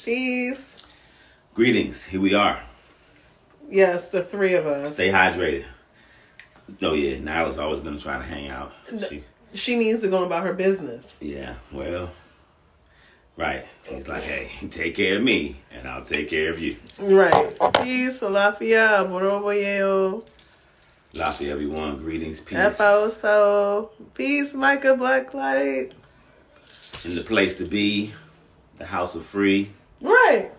Peace. Greetings. Here we are. Yes, the three of us. Stay hydrated. Oh, yeah. Nyla's always going to try to hang out. She needs to go about her business. Yeah, well, right. She's like, hey, take care of me, and I'll take care of you. Right. Peace. Lafia. Boroboyeo. Lafia, everyone. Greetings. Peace. F-O-So. Peace, Micah Blacklight. In the place to be, the house of free. Right.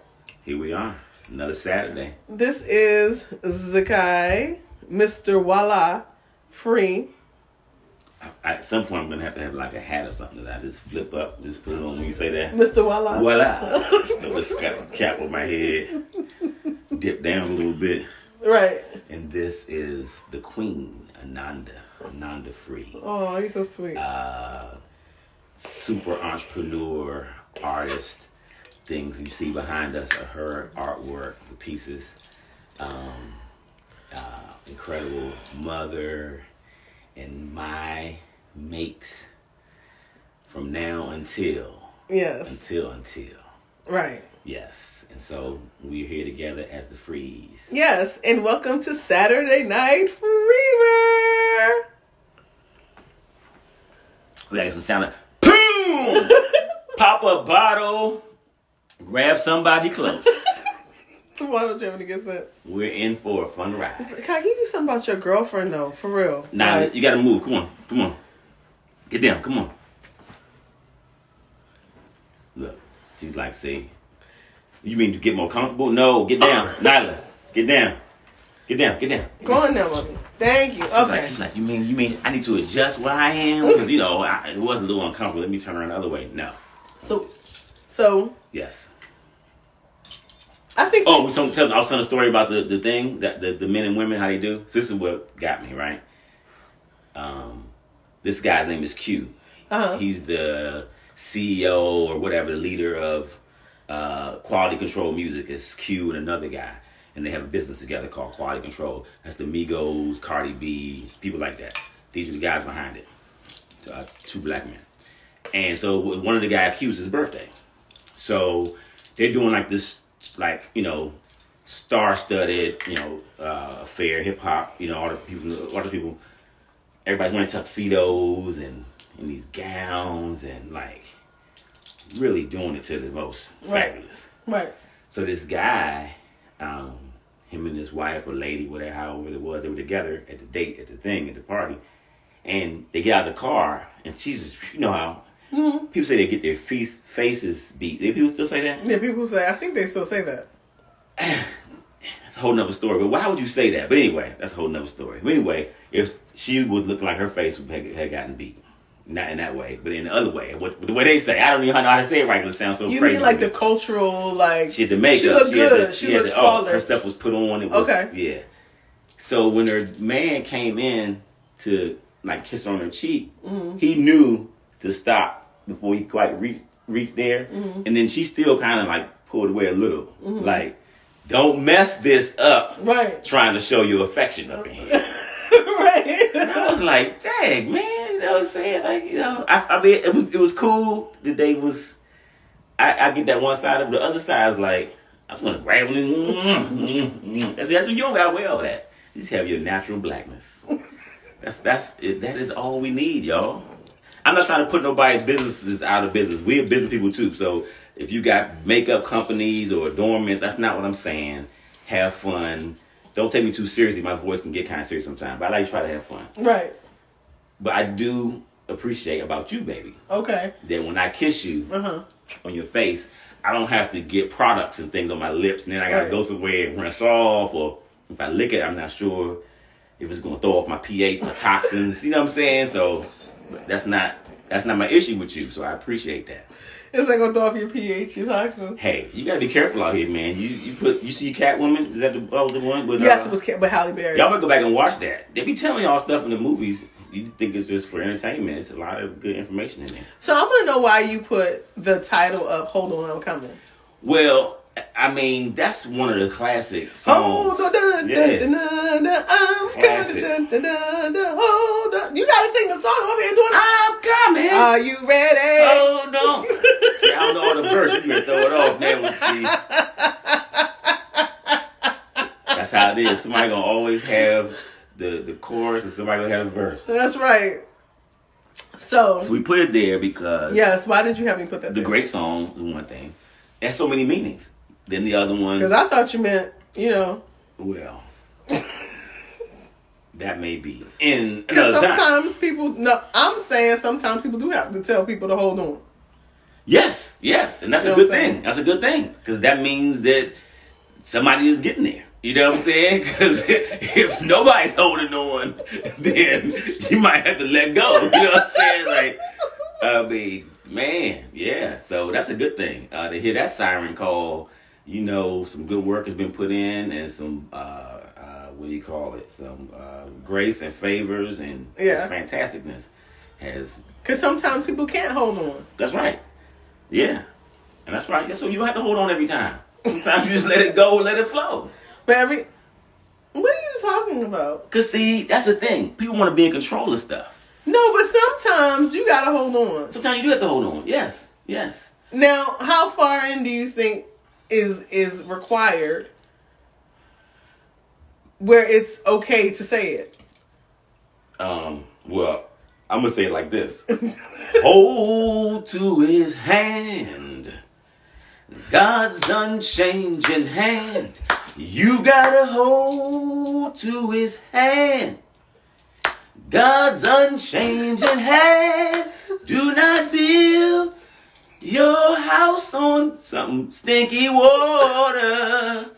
Here we are. Another Saturday. This is Zaccai, Mr. Voila, Free. At some point, I'm going to have like a hat or something that I just flip up. Just put it on when you say that. Mr. Voila. Voila. Just got a cap on my head. Dip down a little bit. Right. And this is the Queen, Ananda Free. Oh, you're so sweet. Super entrepreneur, artist. Things you see behind us are her artwork, the pieces. Incredible mother and my makes from now until. Yes. Until. Right. Yes. And so we're here together as the Frees. Yes. And welcome to Saturday Night Fever. We got some sound like boom! Pop a bottle. Grab somebody close. Why don't you have any good sense? We're in for a fun ride. Can you do something about your girlfriend though? For real. Now, like, you gotta move. Come on. Get down. Come on. Look, she's like, see. You mean to get more comfortable? No, get down. Nyla, get down. Get down. Go on now, mommy. Thank you. Okay. She's like, you mean I need to adjust where I am? Because, it was a little uncomfortable. Let me turn around the other way. No. So. Yes. I think. Oh, so I was telling a story about the thing that the men and women, how they do. So this is what got me, right? This guy's name is Q. Uh-huh. He's the CEO or whatever, the leader of Quality Control Music. It's Q and another guy, and they have a business together called Quality Control. That's the Migos, Cardi B, people like that. These are the guys behind it. Two black men. And so one of the guys Q's his birthday. So they're doing like this, star-studded, affair, hip-hop, all the people, everybody's wearing tuxedos and in these gowns and, really doing it to the most fabulous. Right. So this guy, him and his wife or lady, whatever, however it was, they were together at the party, and they get out of the car, and she's just, how people say they get their faces beat. Do people still say that? Yeah, people say. I think they still say that. That's a whole nother story. But why would you say that? But anyway, that's a whole nother story. But anyway, if she would look like her face had gotten beat. Not in that way, but in the other way. The way they say, I don't even know how to say it right because it sounds so crazy. You mean like the cultural, She had the makeup. She looked good. She looked flawless. Her stuff was put on. It was, okay. Yeah. So when her man came in to kiss her on her cheek, he knew to stop before he quite reached there. And then she still kind of pulled away a little. Don't mess this up. Right. Trying to show your affection up in here. Right. And I was like, dang, man. You know what I'm saying? I mean, it was cool. The day was, I get that one side of the other side is I just want to grab him. That's what you don't got to wear all that. You just have your natural blackness. That is all we need, y'all. I'm not trying to put nobody's businesses out of business. We're business people too. So if you got makeup companies or adornments, that's not what I'm saying. Have fun. Don't take me too seriously. My voice can get kind of serious sometimes. But I like to try to have fun. Right. But I do appreciate about you, baby. Okay. That when I kiss you on your face, I don't have to get products and things on my lips. And then I got to go somewhere and rinse off. Or if I lick it, I'm not sure if it's going to throw off my pH, my toxins. You know what I'm saying? So that's not my issue with you. So I appreciate that. It's not gonna throw off your pH, your toxins. Hey, you gotta be careful out here, man. You see Catwoman? Is that the one? With, yes, it was with Halle Berry. Y'all better go back and watch that. They be telling y'all stuff in the movies. You think it's just for entertainment. It's a lot of good information in there. So I want to know why you put the title of "Hold On, I'm Coming." Well, I mean, that's one of the classic songs. Hold on, I'm coming. Hold on. You gotta sing the song. I'm over here doing it. I'm coming. Are you ready? Hold on. See, I don't know all the verse. You better throw it off now. See, that's how it is. Somebody gonna always have the chorus, and somebody gonna have a verse. That's right. So we put it there because yes. Why did you have me put that? The great song is one thing. It has so many meanings. Then the other one. Because I thought you meant, Well, that may be. And because sometimes people. No, I'm saying sometimes people do have to tell people to hold on. Yes, and that's a good thing. That's a good thing because that means that somebody is getting there. You know what I'm saying? Because if nobody's holding on, then you might have to let go. You know what I'm saying? Like, I mean, man, yeah. So that's a good thing to hear that siren call. Some good work has been put in, and some what do you call it? Some grace and favors and fantasticness has. Because sometimes people can't hold on. That's right. Yeah, and that's right. So you don't have to hold on every time. Sometimes you just let it go, let it flow. But what are you talking about? Because, see, that's the thing. People want to be in control of stuff. No, but sometimes you got to hold on. Sometimes you do have to hold on. Yes. Now, how far in do you think is required where it's okay to say it? Well, I'm going to say it like this. Hold to his hand. God's unchanging hand. You gotta hold to his hand. God's unchanging hand. Do not build your house on some stinky water.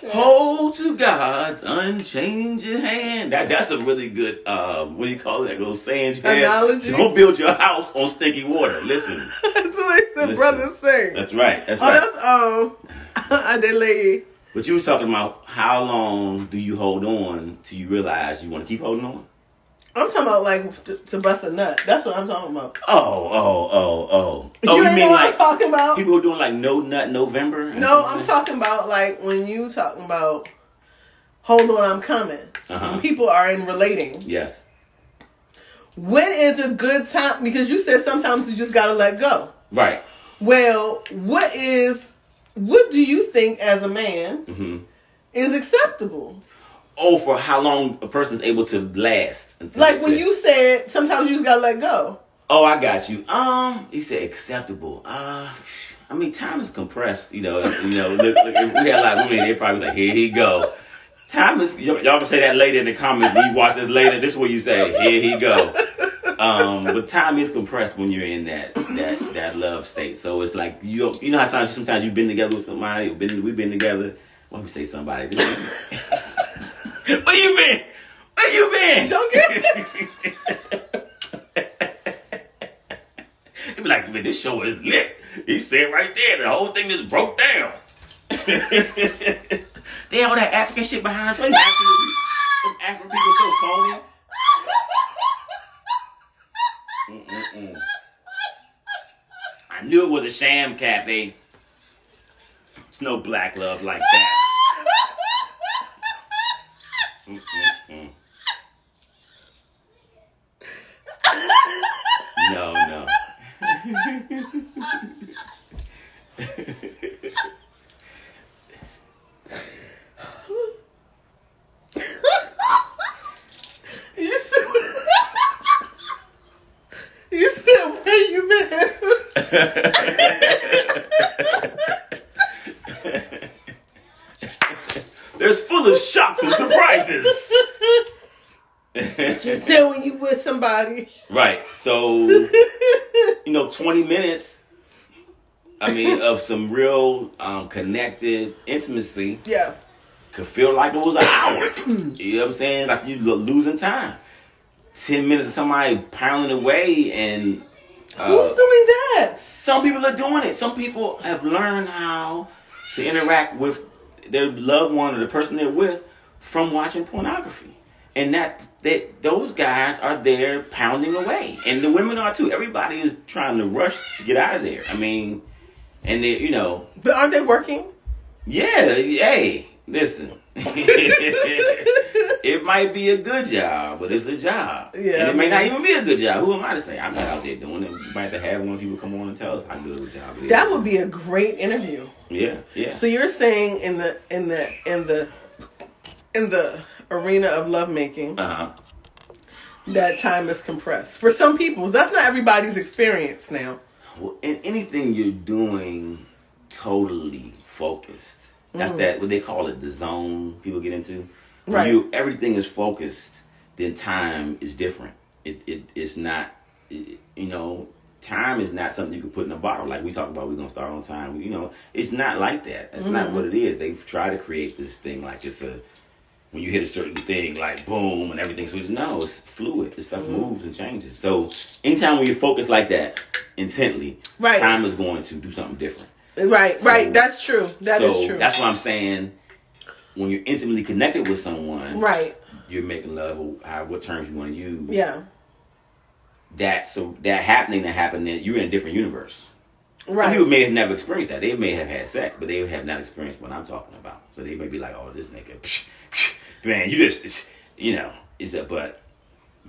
Hold to God's unchanging hand. That's a really good, what do you call that? Little saying you have. Analogy. Don't build your house on stinky water. Listen. That's what some brothers say. That's right. That's right. That's Adelaide. But you were talking about how long do you hold on till you realize you want to keep holding on? I'm talking about like to bust a nut. That's what I'm talking about. Oh. You know mean what like I'm talking about? People who are doing like no nut November? No, I'm talking about like when you talking about hold on, I'm coming. When people are in relating. Yes. When is a good time? Because you said sometimes you just gotta let go. Right. Well, what do you think as a man is acceptable? Oh, for how long a person's able to last. Like when you said sometimes you just gotta let go. Oh, I got you. You said acceptable. I mean, time is compressed. Look, if we had a lot of women, they'd probably be like, here he go. Time is, y'all can say that later in the comments. When you watch this later, this is what you say, here he go. But time is compressed when you're in that love state. So it's like, you know how sometimes you've been together with somebody, we've been together. Why don't we say somebody? Where you been? Don't get it. He'd be like, man, this show is lit. He said right there, the whole thing just broke down. They have all that African shit behind them. Some African people so phony. I knew it was a sham, Kathy. It's no black love like that. No. You said where you been? There's full of shocks and surprises. You said when you with somebody. Right. So, 20 minutes, of some real connected intimacy. Yeah. Could feel like it was an hour. You know what I'm saying? Like you losing time. 10 minutes of somebody pounding away and... who's doing that? Some people are doing it. Some people have learned how to interact with their loved one or the person they're with from watching pornography. And that those guys are there pounding away. And the women are too. Everybody is trying to rush to get out of there. And they, But aren't they working? Yeah, hey, listen. If It might be a good job, but it's a job. Yeah, and it may not even be a good job. Who am I to say? I'm not out there doing it. You might have to have one of people come on and tell us how good of a job it is. That would be a great interview. Yeah, yeah. So you're saying in the arena of lovemaking, that time is compressed. For some people, that's not everybody's experience now. Well, in anything you're doing totally focused. That's that what they call it, the zone people get into. When everything is focused, then time is different. It's not, time is not something you can put in a bottle. Like we talk about, we're going to start on time. It's not like that. That's not what it is. They've tried to create this thing like it's when you hit a certain thing, like boom, and everything switches. No, it's fluid. This stuff moves and changes. So anytime when you're focused like that, intently, time is going to do something different. Right. That's true. That is true. That's what I'm saying. When you're intimately connected with someone, you're making love, what terms you want to use. Yeah. That happened, that you're in a different universe. Right. Some people may have never experienced that. They may have had sex, but they have not experienced what I'm talking about. So they may be like, "Oh, this nigga, man, you just, is that?" But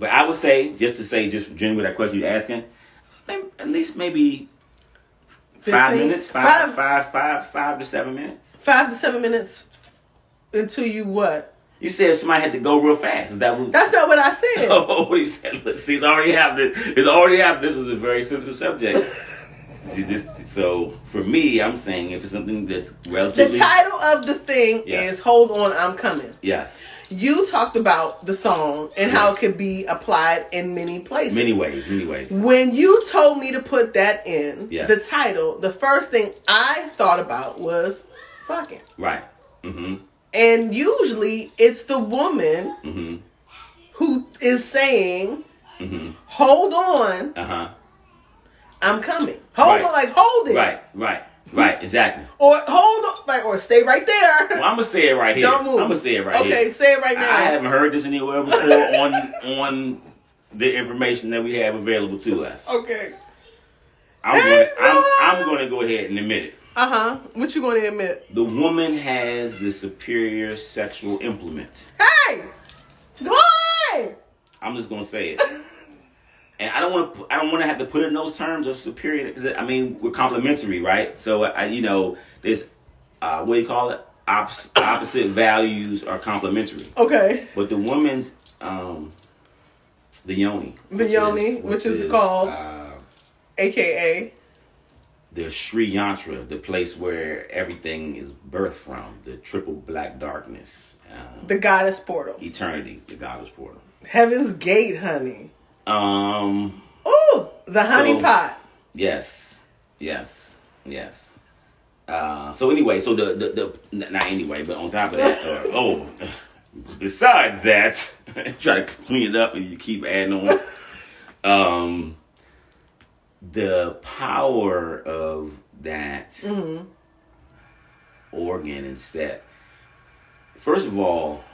I would say, just genuine with that question you're asking, at least maybe 5 minutes, 5 to 7 minutes. 5 to 7 minutes until you what? You said somebody had to go real fast. Is that what? That's not what I said. Oh, what you said? Look, see, it's already happened. This was a very sensitive subject. So for me, I'm saying if it's something that's relatively... The title of the thing is "Hold On, I'm Coming." Yes. You talked about the song and how it could be applied in many places. Many ways. When you told me to put that in, the title, the first thing I thought about was fucking. Right. Mm-hmm. And usually it's the woman who is saying, hold on, I'm coming. Hold on, like hold it. Right, exactly. Or hold on, or stay right there. Well, I'm gonna say it right here. Don't move. I'm gonna say it right here. Okay, say it right now. I haven't heard this anywhere before on the information that we have available to us. Okay. I'm gonna go ahead and admit it. What you gonna admit? The woman has the superior sexual implement. Hey! Go on! I'm just gonna say it. And I don't want to have to put it in those terms of superior, because I mean we're complementary, right? So there's what do you call it? Opposite values are complementary. Okay. But the woman's the yoni. Which is called, AKA the Sri Yantra, the place where everything is birthed from, the triple black darkness, the goddess portal, eternity, the goddess portal, Heaven's Gate, honey. The honey pot. Yes. So anyway, not anyway, but on top of that, besides that, try to clean it up and you keep adding on. The power of that organ and set. First of all,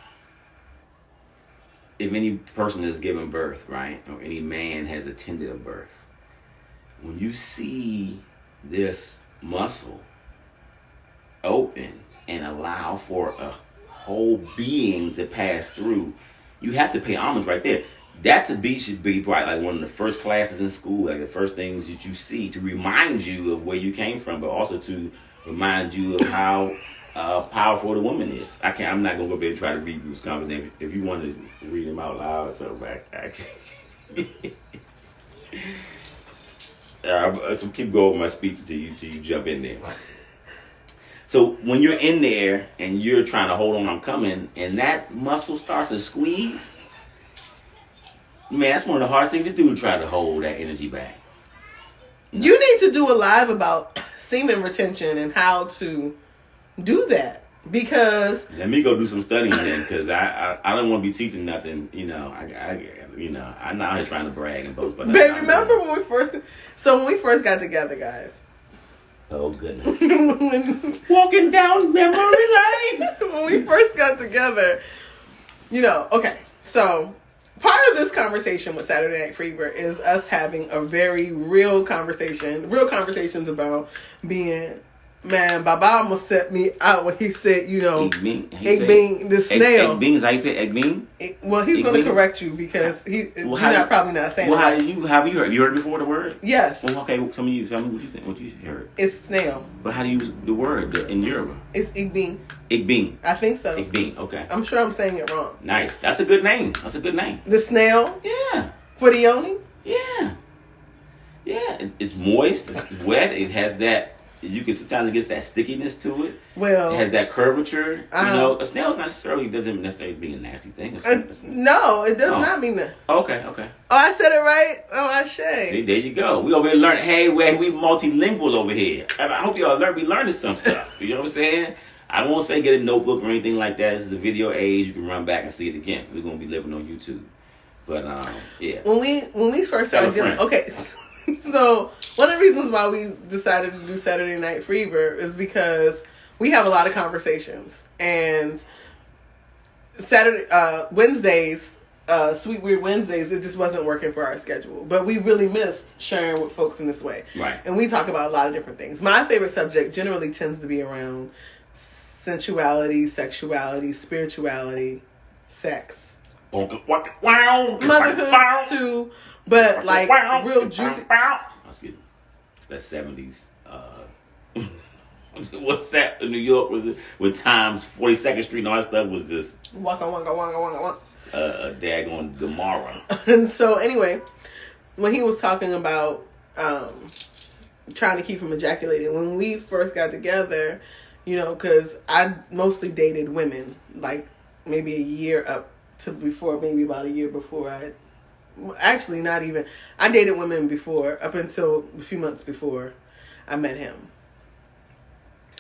if any person has given birth, right, or any man has attended a birth, when you see this muscle open and allow for a whole being to pass through, you have to pay homage right there. That to be should be probably like one of the first classes in school, like the first things that you see to remind you of where you came from, but also to remind you of how powerful the woman is. I'm not gonna go back and try to read Bruce Conver's name. If you want to read him out loud, so back. So keep going with my speech till you jump in there. So when you're in there and you're trying to hold on, I'm coming, and that muscle starts to squeeze, man, that's one of the hardest things to do, to try to hold that energy back. You need to do a live about semen retention and how to do that, because let me go do some studying then, because I don't want to be teaching nothing. I'm not here trying to brag and boast, but babe, remember when we first got together, guys? Oh goodness! Walking down memory lane. When we first got together, okay, so part of this conversation with Saturday Night Fever is us having a very real conversations about being Man, Baba almost set me out when he said, you know, egg bean, the snail. Egg bean is how you say egg bean? Well, he's going to correct you because you're probably not saying it. Well, have you heard it before, the word? Yes. Well, okay, tell me what you think. What you heard? It's snail. But how do you use the word in Yoruba? It's egg bean. Egg bean. I think so. Egg bean, okay. I'm sure I'm saying it wrong. Nice. That's a good name. The snail? Yeah. For the yoni? Yeah. Yeah. It's moist. It's wet. It has that. You can sometimes get that stickiness to it. Well, it has that curvature. A snail doesn't necessarily mean a nasty thing. No, it does not mean that. Okay. Oh, I said it right. Oh, I should. See, there you go. We over here learning. Hey, we multilingual over here. I hope y'all be learning some stuff. You know what I'm saying? I won't say get a notebook or anything like that. This is the video age. You can run back and see it again. We're gonna be living on YouTube. But yeah. When we first started dealing, okay. So one of the reasons why we decided to do Saturday Night Fever is because we have a lot of conversations, and Wednesdays, Sweet Weird Wednesdays, it just wasn't working for our schedule. But we really missed sharing with folks in this way. Right. And we talk about a lot of different things. My favorite subject generally tends to be around sensuality, sexuality, spirituality, sex, motherhood too. But like real juicy. Excuse me. It's that 70s. What's that in New York? Was it with Times 42nd Street and all that stuff? Was just waka. daggone Gomorrah. And so anyway, when he was talking about trying to keep him ejaculated, when we first got together, you know, because I mostly dated women, like maybe a year up to before, maybe about a year before actually not even, I dated women before, up until a few months before I met him.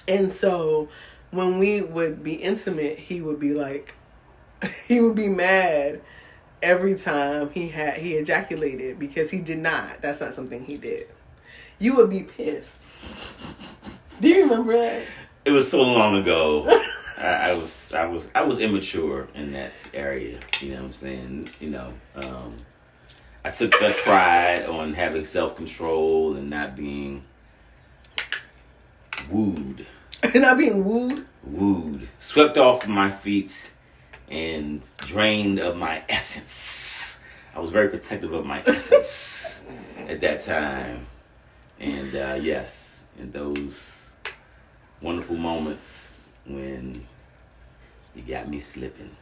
And so when we would be intimate, he would be like, he would be mad every time he ejaculated because he did not. That's not something he did. You would be pissed. Do you remember that? It was so long ago. I was immature in that area. You know what I'm saying? You know, I took such pride on having self-control and not being wooed. Not being wooed? Wooed. Swept off my feet and drained of my essence. I was very protective of my essence at that time. And yes, in those wonderful moments when you got me slipping.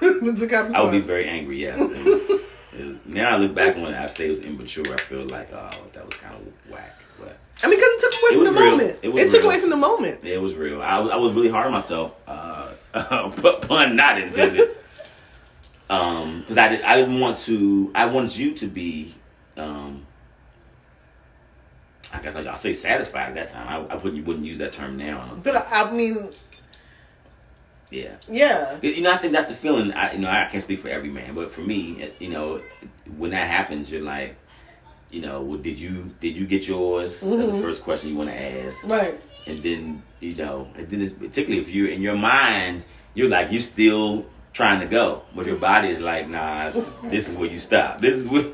I would be very angry, yes. Now I look back when I say it was immature, I feel like, oh, that was kind of whack. But I mean, because it took away from the moment. It took away from the moment. Yeah, it was real. I was really hard on myself. Pun not intended. Because I didn't want to. I wanted you to be. I guess I'll say satisfied at that time. I wouldn't use that term now. But I mean. Yeah. Yeah. You know, I think that's the feeling. I can't speak for every man, but for me, you know, when that happens, you're like, you know, well, did you get yours? Mm-hmm. That's the first question you want to ask. Right. And then, you know, it's, particularly if you're in your mind, you're like, you're still trying to go, but your body is like, nah, this is where you stop. This is where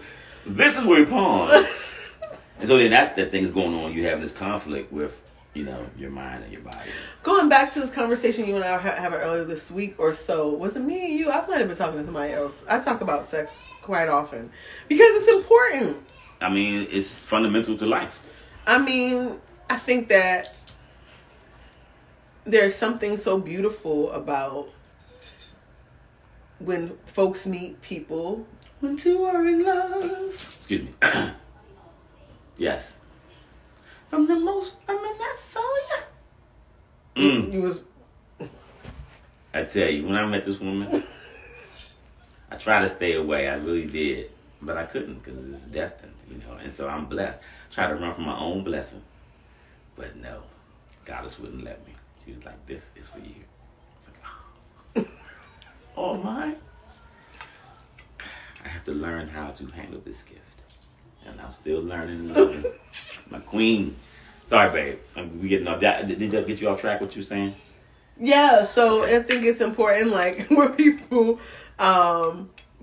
you pause. And so then that's the thing that's going on. You having this conflict with, you know, your mind and your body. Going back to this conversation you and I having earlier this week or so, was it me and you? I might have been talking to somebody else. I talk about sex quite often because it's important. I mean, it's fundamental to life. I mean, I think that there's something so beautiful about when folks meet people. When two are in love. Excuse me. Yes. From the most women I saw you. You was. I tell you, when I met this woman, I tried to stay away. I really did, but I couldn't because it's destined, you know. And so I'm blessed. Try to run from my own blessing, but no, Goddess wouldn't let me. She was like, "This is for you." I was like, "Oh my!" I have to learn how to handle this gift, and I'm still learning and loving. My queen. Sorry, babe. We getting off. Did that get you off track? What you were saying? Yeah. So okay. I think it's important, like when people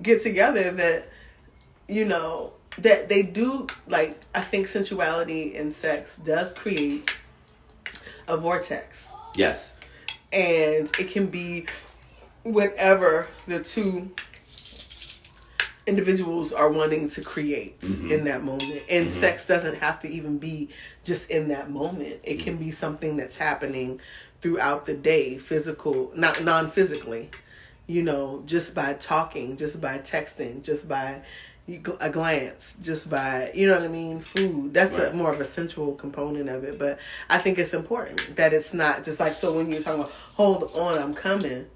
get together, that you know that they do. Like I think sensuality and sex does create a vortex. Yes. And it can be whatever the two individuals are wanting to create in that moment. And sex doesn't have to even be just in that moment. It can be something that's happening throughout the day, physical, not non-physically, you know, just by talking, just by texting, just by a glance, just by, you know what I mean, food. That's right. more of a sensual component of it. But I think it's important that it's not just like, so when you're talking about, hold on, I'm coming,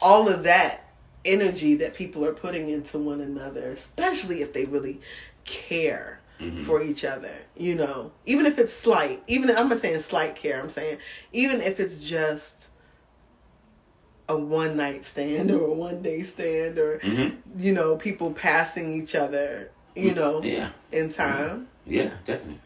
all of that energy that people are putting into one another, especially if they really care for each other, you know, even if it's slight, even I'm not saying slight care, I'm saying even if it's just a one night stand or a one day stand, or you know, people passing each other, you know, in time. Yeah, definitely.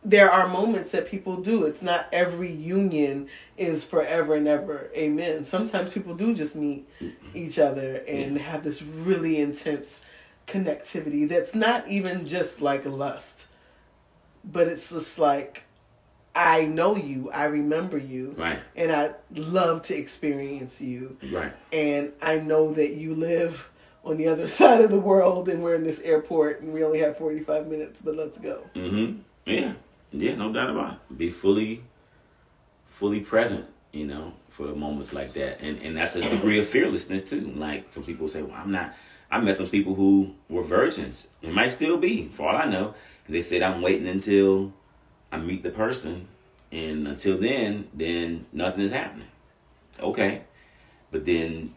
There are moments that people do. It's not every union is forever and ever. Amen. Sometimes people do just meet each other and have this really intense connectivity that's not even just like lust, but it's just like, I know you, I remember you, right, and I love to experience you, right, and I know that you live on the other side of the world, and we're in this airport, and we only have 45 minutes, but let's go. Yeah, no doubt about it. Be fully present, you know, for moments like that, and that's a degree of fearlessness too. Like some people say, well, I'm not. I met some people who were virgins. It might still be, for all I know. They said, I'm waiting until I meet the person, and until then nothing is happening. Okay, but then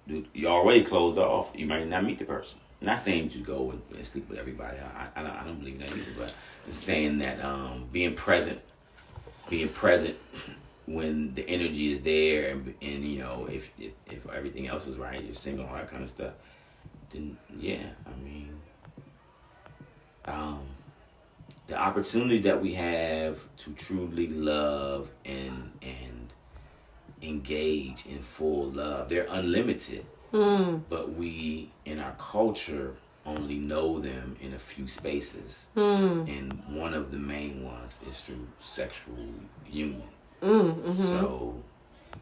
you're already closed off. You might not meet the person. I'm not saying you go and sleep with everybody. I don't believe that either. But I'm saying that being present when the energy is there, and you know, if everything else is right, you're single, all that kind of stuff. Then yeah, I mean, the opportunities that we have to truly love and engage in full love, they're unlimited. But we, in our culture, only know them in a few spaces. And one of the main ones is through sexual union. So,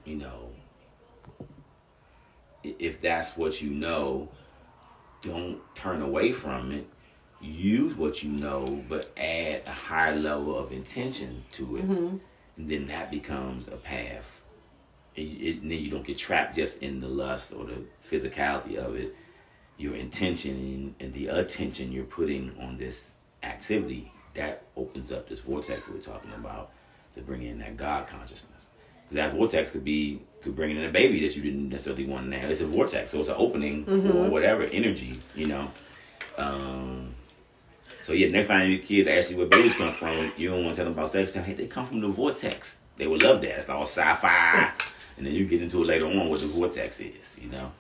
you know, if that's what you know, don't turn away from it. Use what you know, but add a higher level of intention to it. And then that becomes a path. And then you don't get trapped just in the lust or the physicality of it. Your intention and the attention you're putting on this activity, that opens up this vortex that we're talking about to bring in that God consciousness. Because that vortex could bring in a baby that you didn't necessarily want to have. It's a vortex, so it's an opening for whatever energy, you know. So yeah, next time your kids ask you where babies come from, you don't want to tell them about sex. Hey, they come from the vortex. They would love that. It's all sci-fi. And then you get into it later on what the vortex is, you know.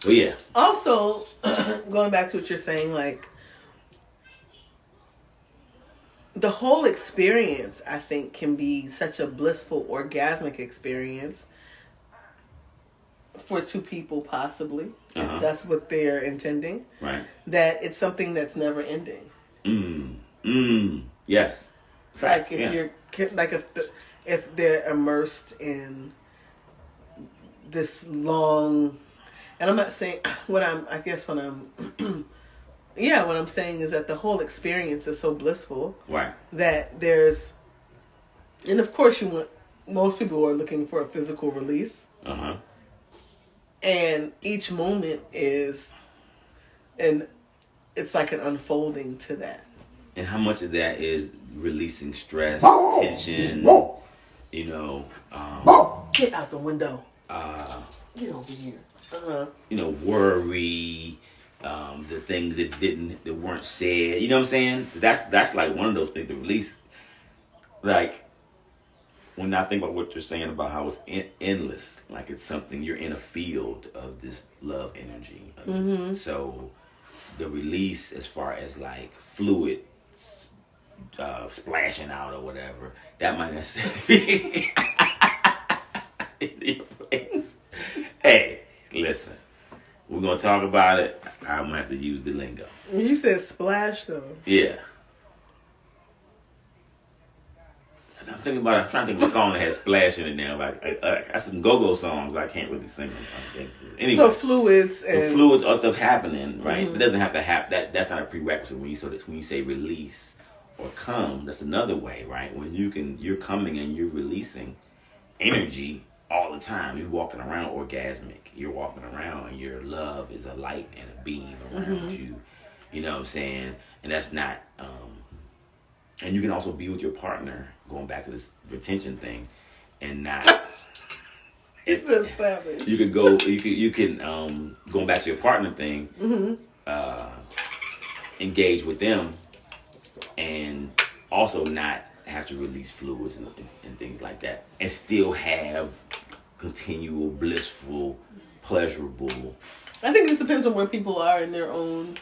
But yeah. Also, going back to what you're saying, like, the whole experience, I think, can be such a blissful, orgasmic experience for two people, possibly, if that's what they're intending. Right. That it's something that's never ending. Yes. Like if you're if they're immersed in this long, and I'm not saying what I'm saying is that the whole experience is so blissful, right, that and of course most people are looking for a physical release, and each moment it's like an unfolding to that. And how much of that is releasing stress, tension, you know, get out the window. Get over here. You know, worry, the things that weren't said. You know what I'm saying? That's like one of those things to release. Like when I think about what you're saying about how it's endless, like it's something you're in a field of this love energy. So the release, as far as like fluid splashing out or whatever, that might necessarily be in your place. Hey, listen, we're gonna talk about it. I'm gonna have to use the lingo. You said splash though. Yeah. I'm thinking about. I'm trying to think of a song that has splash in it now. I got some go-go songs, but I can't really sing them. Anyway, so fluids and fluids or stuff happening, right? It doesn't have to happen. That's not a prerequisite when you say release or come. That's another way, right? When you're coming and you're releasing energy all the time. You're walking around orgasmic. You're walking around and your love is a light and a beam around you. You know what I'm saying? And that's not. And you can also be with your partner. Going back to this retention thing, and not. It's just savage. You could go. You can going back to your partner thing. Engage with them, and also not have to release fluids and things like that, and still have continual, blissful, pleasurable. I think this depends on where people are in their own.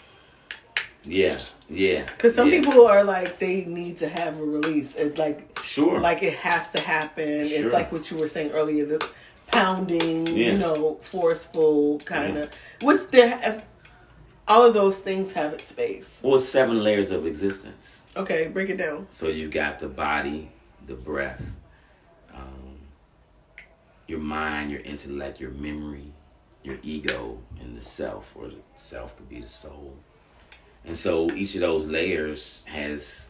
Yeah. Because some people are like, they need to have a release. It's like, sure, like it has to happen. Sure. It's like what you were saying earlier, the pounding, forceful kind of. What's there? All of those things have its space. Well, 7 layers of existence. Okay, break it down. So you've got the body, the breath, your mind, your intellect, your memory, your ego, and the self, or the self could be the soul. And so each of those layers has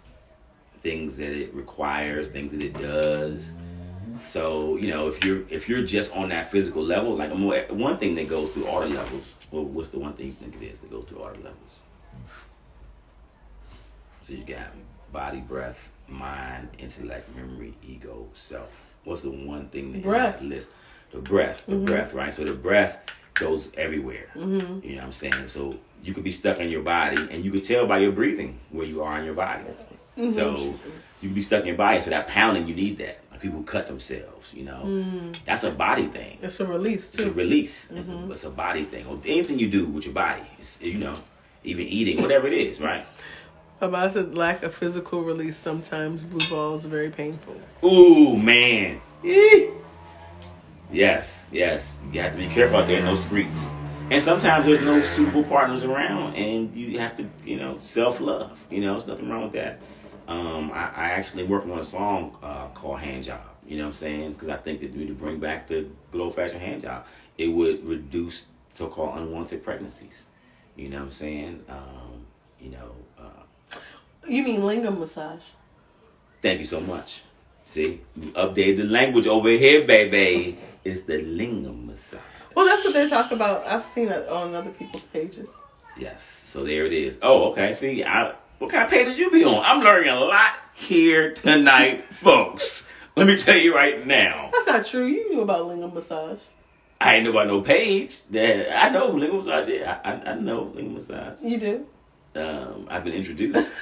things that it requires, things that it does. So, if you're just on that physical level, like one thing that goes through all the levels, well, what's the one thing you think it is that goes through all the levels? So you got body, breath, mind, intellect, memory, ego, self. What's the one thing that breath. In that list? The breath, right? So the breath goes everywhere. You know what I'm saying? So you could be stuck in your body, and you could tell by your breathing where you are in your body. So you could be stuck in your body. So that pounding, you need that. Like people who cut themselves, that's a body thing. It's a release too. It's a release. It's a body thing. Or anything you do with your body, it's, even eating, whatever it is, right? About the lack of physical release, sometimes blue balls are very painful. Ooh, man. Yes. You have to be careful out there in those streets. And sometimes there's no suitable partners around, and you have to, self-love. There's nothing wrong with that. I actually working on a song called Hand Job. You know what I'm saying? Because I think that we need to bring back the good old-fashioned hand job. It would reduce so-called unwanted pregnancies. You know what I'm saying? You mean lingam massage? Thank you so much. See, we updated the language over here, baby. It's the lingam massage. Well, that's what they talk about. I've seen it on other people's pages. Yes, so there it is. Oh, okay. See, what kind of pages you be on? I'm learning a lot here tonight, folks. Let me tell you right now. That's not true. You knew about lingam massage. I ain't know about no page. I know lingam massage. Yeah, I know lingam massage. You do? I've been introduced.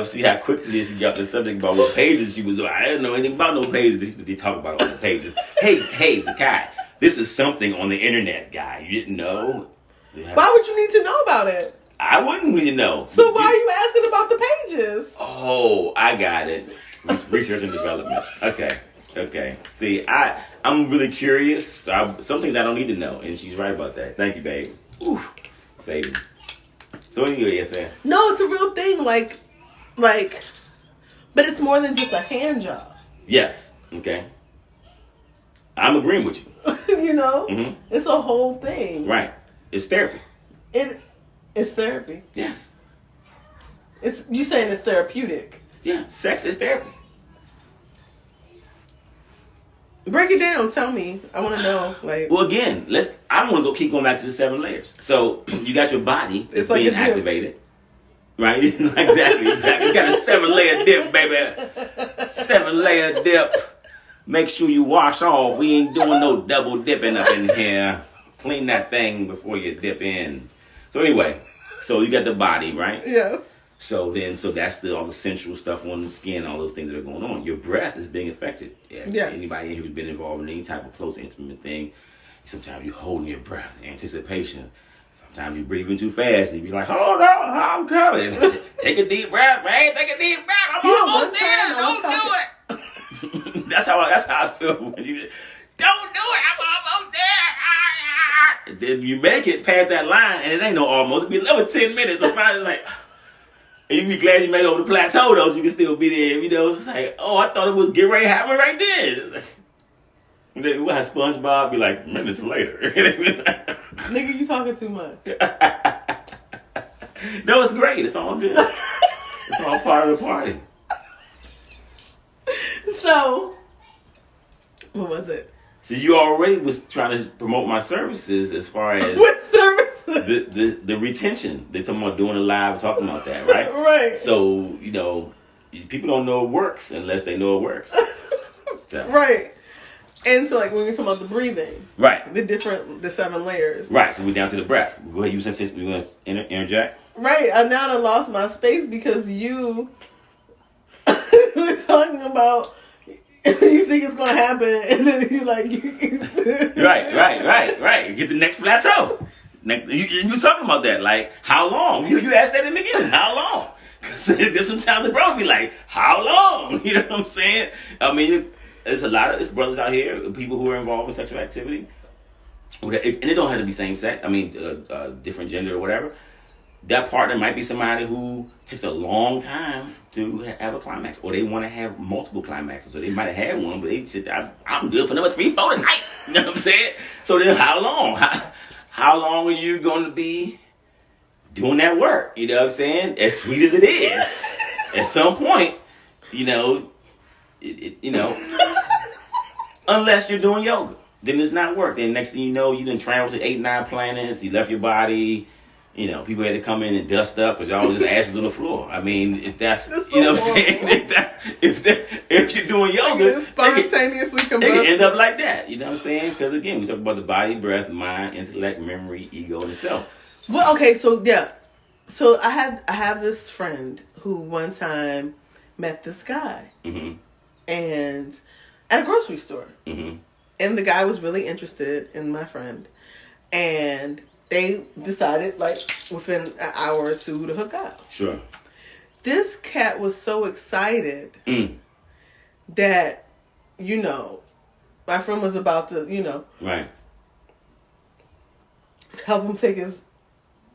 See how quickly she got the subject about what pages she was on. I didn't know anything about no pages that they talk about on the pages. Hey, Zaccai, this is something on the internet, guy. You didn't know? Why would you need to know about it? I wouldn't really know. So why are you asking about the pages? Oh, I got it. Research and development. Okay. See, I'm really curious. Something that I don't need to know, and she's right about that. Thank you, babe. Ooh, saving. So anyway, yes, sir. No, it's a real thing. Like, but it's more than just a hand job. Yes. Okay. I'm agreeing with you. Mm-hmm. It's a whole thing. Right. It's therapy. It's therapy. Yes. You saying it's therapeutic? Yeah. Sex is therapy. Break it down. Tell me. I want to know. Well, again, I want to keep going back to the 7 layers. So you got your body that's like being activated, right? Exactly. You got a 7-layer dip, baby. 7-layer dip. Make sure you wash off. We ain't doing no double dipping up in here. Clean that thing before you dip in. So anyway, you got the body, right? Yeah. So that's all the sensual stuff on the skin, all those things that are going on. Your breath is being affected. Yeah. Yes. Anybody who's been involved in any type of close, intimate thing, sometimes you're holding your breath, anticipation. Sometimes you're breathing too fast, and you be like, hold on, I'm coming. Take a deep breath, man. Take a deep breath. I'm almost there. Don't do it. That's how I feel when you don't do it. I'm almost there. Then you make it past that line, and it ain't no almost. It'll be another 10 minutes. So finally, like, and you be glad you made it over the plateau, though, so you can still be there. You know, it's like, oh, I thought it was get ready to happen right then. We'll have SpongeBob be like, minutes later. Nigga, you talking too much. No, it's great. It's all good. It's all part of the party. So, what was it? So you already was trying to promote my services as far as what services? The retention. They're talking about doing a live talking about that, right? Right. So, you know, people don't know it works unless they know it works. So. Right. And so, like, when you're talking about the breathing. Right. The 7 layers. Right. So we're down to the breath. Go ahead. You said we're going to interject? Right. I now done lost my space because you were talking about you think it's going to happen and then you like... Right. Get the next plateau. You were talking about that. Like, how long? You asked that in the beginning. How long? Because there's sometimes the bro be like, how long? You know what I'm saying? I mean... There's a lot of brothers out here, people who are involved in sexual activity, and it don't have to be same sex. I mean, different gender or whatever. That partner might be somebody who takes a long time to have a climax, or they want to have multiple climaxes, or they might have had one, but they said, "I'm good for number 3, 4 tonight." You know what I'm saying? So then, how long? How long are you going to be doing that work? You know what I'm saying? As sweet as it is, at some point, you know. Unless you're doing yoga, then it's not work. Then next thing you know, you done traveled to 8, 9 planets. You left your body. You know, people had to come in and dust up because y'all was just ashes on the floor. I mean, if that's so you know what I'm saying, if you're doing yoga, spontaneously it can end up like that. You know what I'm saying? Because again, we talk about the body, breath, mind, intellect, memory, ego, and self. Well, okay, so yeah, so I have this friend who one time met this guy. Mm-hmm. And at a grocery store. Mm-hmm. And the guy was really interested in my friend. And they decided, like, within an hour or two to hook up. Sure. This cat was so excited that, you know, my friend was about to, you know, right, help him take his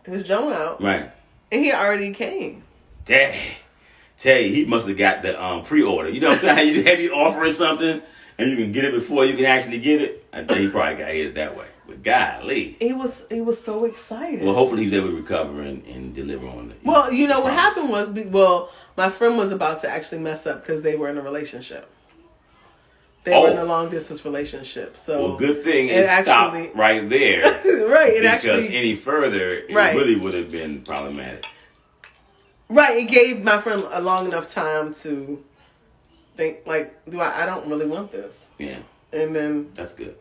joint out. Right. And he already came. Dang. Tell you, he must have got the pre-order. You know what I'm saying? You have you offering something and you can get it before you can actually get it. I think he probably got his that way. But golly, he was so excited. Well, hopefully he was able to recover and deliver on it. Well, you know what happened was, my friend was about to actually mess up because they were in a relationship. They were in a long distance relationship. So well, good thing it stopped right there. Right. Because any further, it really would have been problematic. Right, it gave my friend a long enough time to think, like, I don't really want this. Yeah. And then... That's good.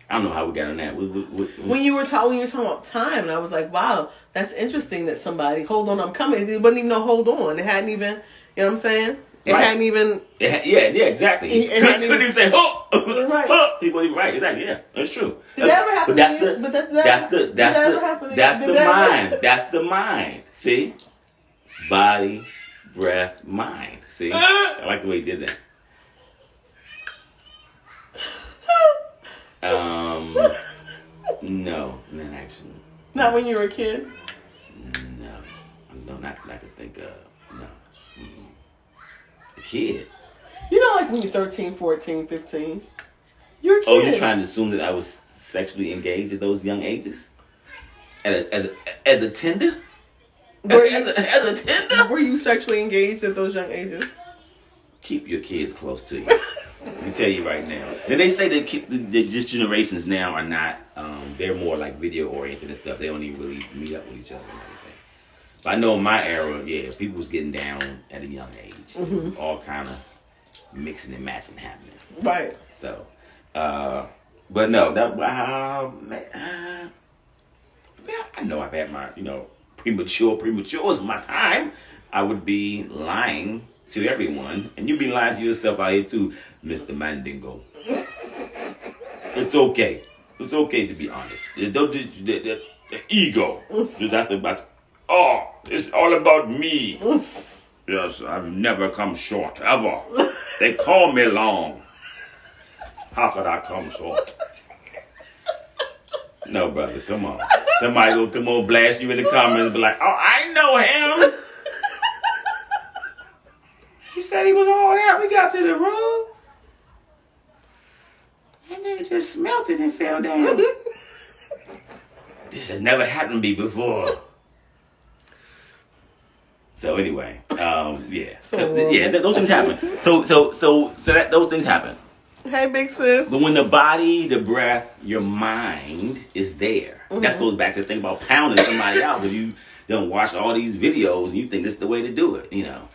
I don't know how we got on that. When you were talking about time, and I was like, wow, that's interesting that somebody, hold on, I'm coming. It wasn't even no hold on. It hadn't even, you know what I'm saying? It hadn't even... Yeah, exactly. He couldn't even say, oh! Right. He wasn't even right. Exactly, yeah. That's true. Did that ever happen to you? That's the mind. That's the mind. See? Body, breath, mind. See? I like the way he did that. No, not actually. Not when you were a kid? No, not that I could think of. No. Mm-mm. A kid? You know, like when you're 13, 14, 15? You're a kid. Oh, you're trying to assume that I was sexually engaged at those young ages? As a tender? As a tender? Were you sexually engaged at those young ages? Keep your kids close to you. Let me tell you right now. Then they say that this generations now are not, they're more like video oriented and stuff. They don't even really meet up with each other and everything. But I know in my era, yeah, people was getting down at a young age. Mm-hmm. All kind of mixing and matching happening. Right. So, but no, I know I've had my, premature is my time. I would be lying to everyone, and you'd be lying to yourself out here too, Mr. Mandingo. It's okay. It's okay to be honest. The ego. That's about. Oh, it's all about me. Yes, I've never come short ever. They call me long. How could I come short? No, brother, come on. Somebody will come on, blast you in the comments and be like, oh, I know him. He said he was all that. We got to the room. And then it just melted and fell down. This has never happened to me before. So anyway, yeah. Those things happen. So those things happen. Hey, big sis. But when the body, the breath, your mind is there. That goes back to the thing about pounding somebody out. If you don't watch all these videos and you think this is the way to do it, you know.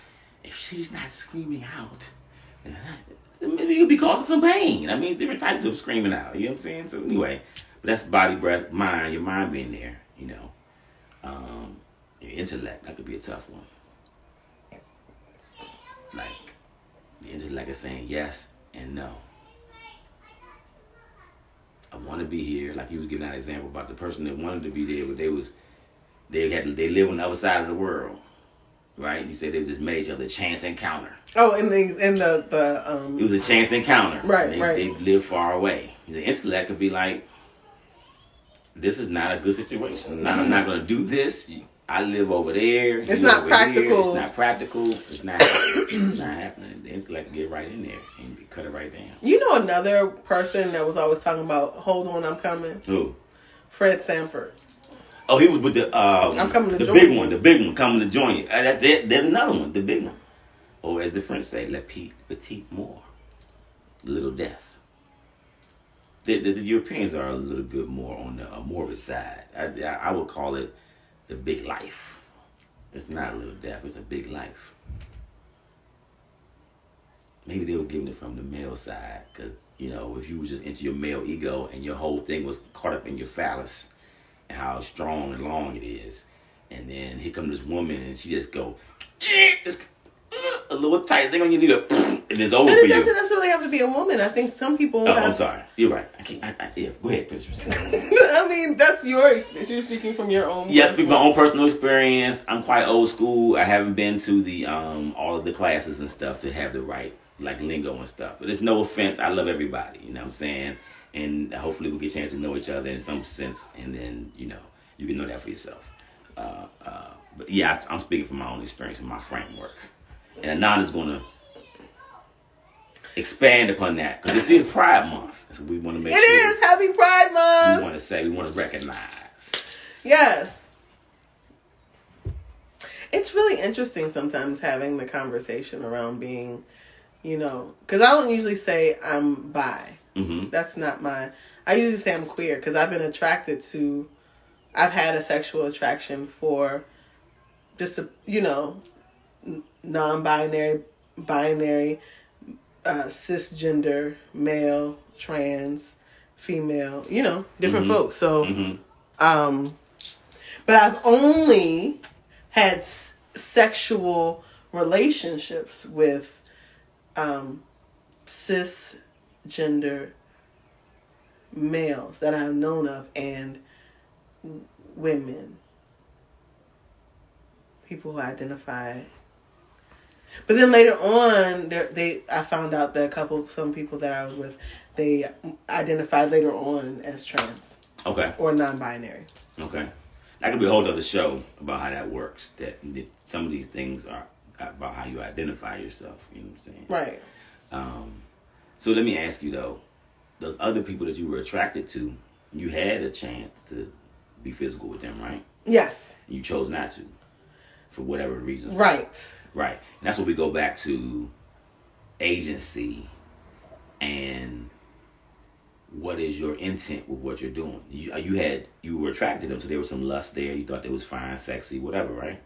If she's not screaming out, maybe you'll be causing some pain. I mean, different types of screaming out. You know what I'm saying? So anyway, but that's body, breath, mind, your mind being there, you know. Your intellect, that could be a tough one. Like, the intellect is saying yes and no. I want to be here. Like you was giving that example about the person that wanted to be there, but they live on the other side of the world, right? You said they just made each other a chance encounter. Oh, and the it was a chance encounter. Right, They live far away. The intellect could be like, this is not a good situation. I'm not going to do this. I live over there. It's not practical. It's not practical. It's not happening. The intellect can get right in there and cut it right down. You know another person that was always talking about, hold on, I'm coming? Who? Fred Sanford. Oh, he was with the I'm coming to the join big you. one, the big one coming to join you. That's it. There's another one, the big one. Or as the French say, le petit mort, little death. The Europeans are a little bit more on the morbid side. I would call it the big life. It's not a little death, it's a big life. Maybe they were giving it from the male side, because, you know, if you were just into your male ego and your whole thing was caught up in your phallus and how strong and long it is, and then here comes this woman and she just go, just a little tight, they're gonna need a, and it's over for you. It doesn't necessarily have to be a woman. I think some people. I'm sorry. You're right. Yeah, go ahead, finish. I mean, that's your experience. You're speaking from your own. Yes, speaking my own personal experience. I'm quite old school. I haven't been to the all of the classes and stuff to have the right like lingo and stuff. But it's no offense. I love everybody. You know what I'm saying? And hopefully we'll get a chance to know each other in some sense, and then you know you can know that for yourself. But yeah, I'm speaking from my own experience and my framework. And Ananda's going to expand upon that because this is Pride Month. So we want to make it is Happy Pride Month. We want to recognize. Yes. It's really interesting sometimes having the conversation around being, you know, because I don't usually say I'm bi. Mm-hmm. That's not my. I usually say I'm queer because I've been attracted to. I've had a sexual attraction for just a, you know, non-binary, binary, cisgender, male, trans, female, you know, different folks. So, but I've only had sexual relationships with cisgender males that I've known of and women. People who identify. But then later on, I found out that some people that I was with, they identified later on as trans. Okay. Or non-binary. Okay. That could be a whole other show about how that works. That some of these things are about how you identify yourself. You know what I'm saying? Right. So let me ask you though, those other people that you were attracted to, you had a chance to be physical with them, right? Yes. You chose not to, for whatever reason. Right. Right. And that's what we go back to agency and what is your intent with what you're doing. You were attracted to them, so there was some lust there. You thought they was fine, sexy, whatever, right?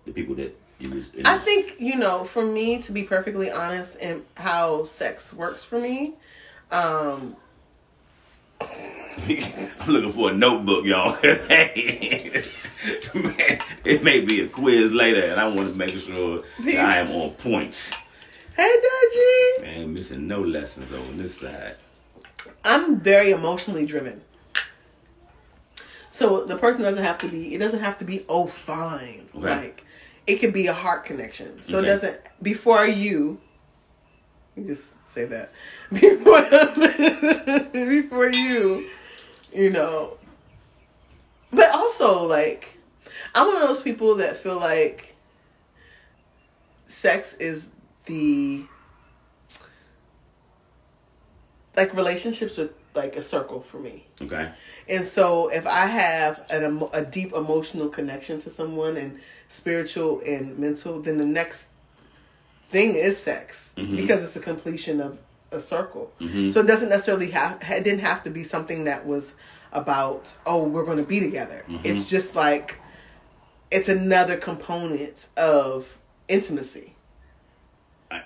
The people that you was... I think, you know, for me, to be perfectly honest, and how sex works for me, I'm looking for a notebook, y'all. Man, it may be a quiz later, and I want to make sure that I am on point. Hey, Dodgy. Man, missing no lessons on this side. I'm very emotionally driven. So the person doesn't have to be, oh, fine. Okay. Like, it could be a heart connection. So Okay. It doesn't, before you just say that. Before you, you know, But also, like, I'm one of those people that feel like sex is like relationships are like a circle for me. Okay. And so if I have a deep emotional connection to someone and spiritual and mental, then the next thing is sex because it's a completion of a circle. So it doesn't necessarily it didn't have to be something that was about, oh, we're going to be together. It's just like, it's another component of intimacy.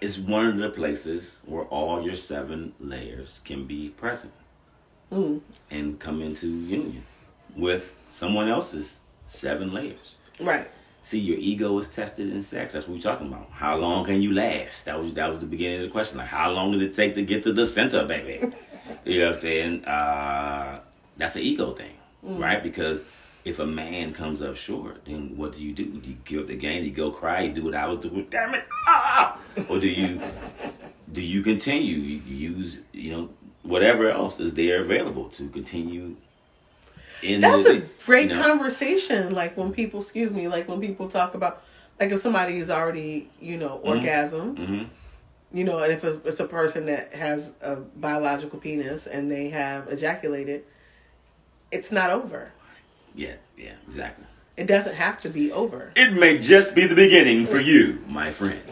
It's one of the places where all your 7 layers can be present and come into union with someone else's 7 layers. Right. See, your ego is tested in sex. That's what we're talking about. How long can you last? That was the beginning of the question. Like, how long does it take to get to the center, baby? You know what I'm saying? That's an ego thing, right? Because if a man comes up short, then what do? You give up the game? You go cry? You do what I was doing? Damn it! Ah! Or do you continue? You use, whatever else is there available to continue. That's a great conversation. Like when people, when people talk about, like if somebody is already, orgasmed, and if it's a person that has a biological penis and they have ejaculated, it's not over. Yeah, exactly. It doesn't have to be over. It may just be the beginning for you, my friend.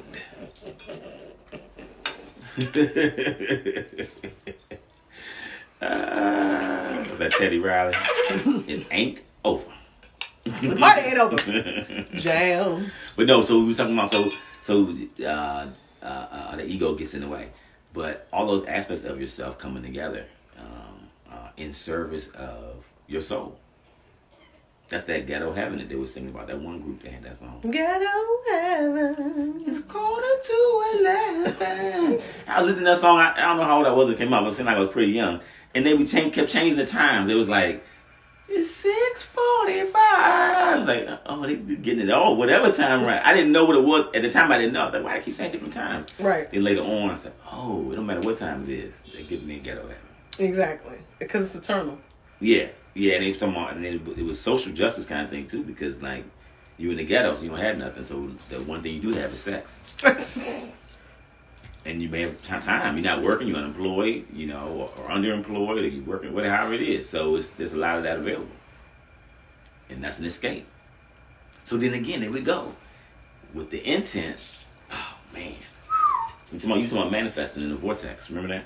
That Teddy Riley. It ain't over. The party ain't over. Jam. But no, so we was talking about the ego gets in the way, but all those aspects of yourself coming together in service of your soul. That's that ghetto heaven that they were singing about. That one group that had that song. Ghetto heaven. It's 11:45. I was listening to that song. I don't know how old I was when it came out, but it seemed like I was pretty young. And they kept changing the times. It was like, it's 6:45. I was like, oh, they getting it all, whatever time right. I didn't know what it was. At the time, I didn't know. I was like, why do they keep saying different times? Right. Then later on, I said, oh, it don't matter what time it is. They're giving me ghetto heaven. Exactly. Because it's eternal. Yeah. Yeah, and they talking about, and then it was social justice kind of thing too, because like you in the ghetto, so you don't have nothing. So the one thing you do have is sex, and you may have time. You're not working, you're unemployed, or underemployed, or you're working, whatever it is. So there's a lot of that available, and that's an escape. So then again, there we go with the intent. Oh man, you talking about manifesting in the vortex? Remember that?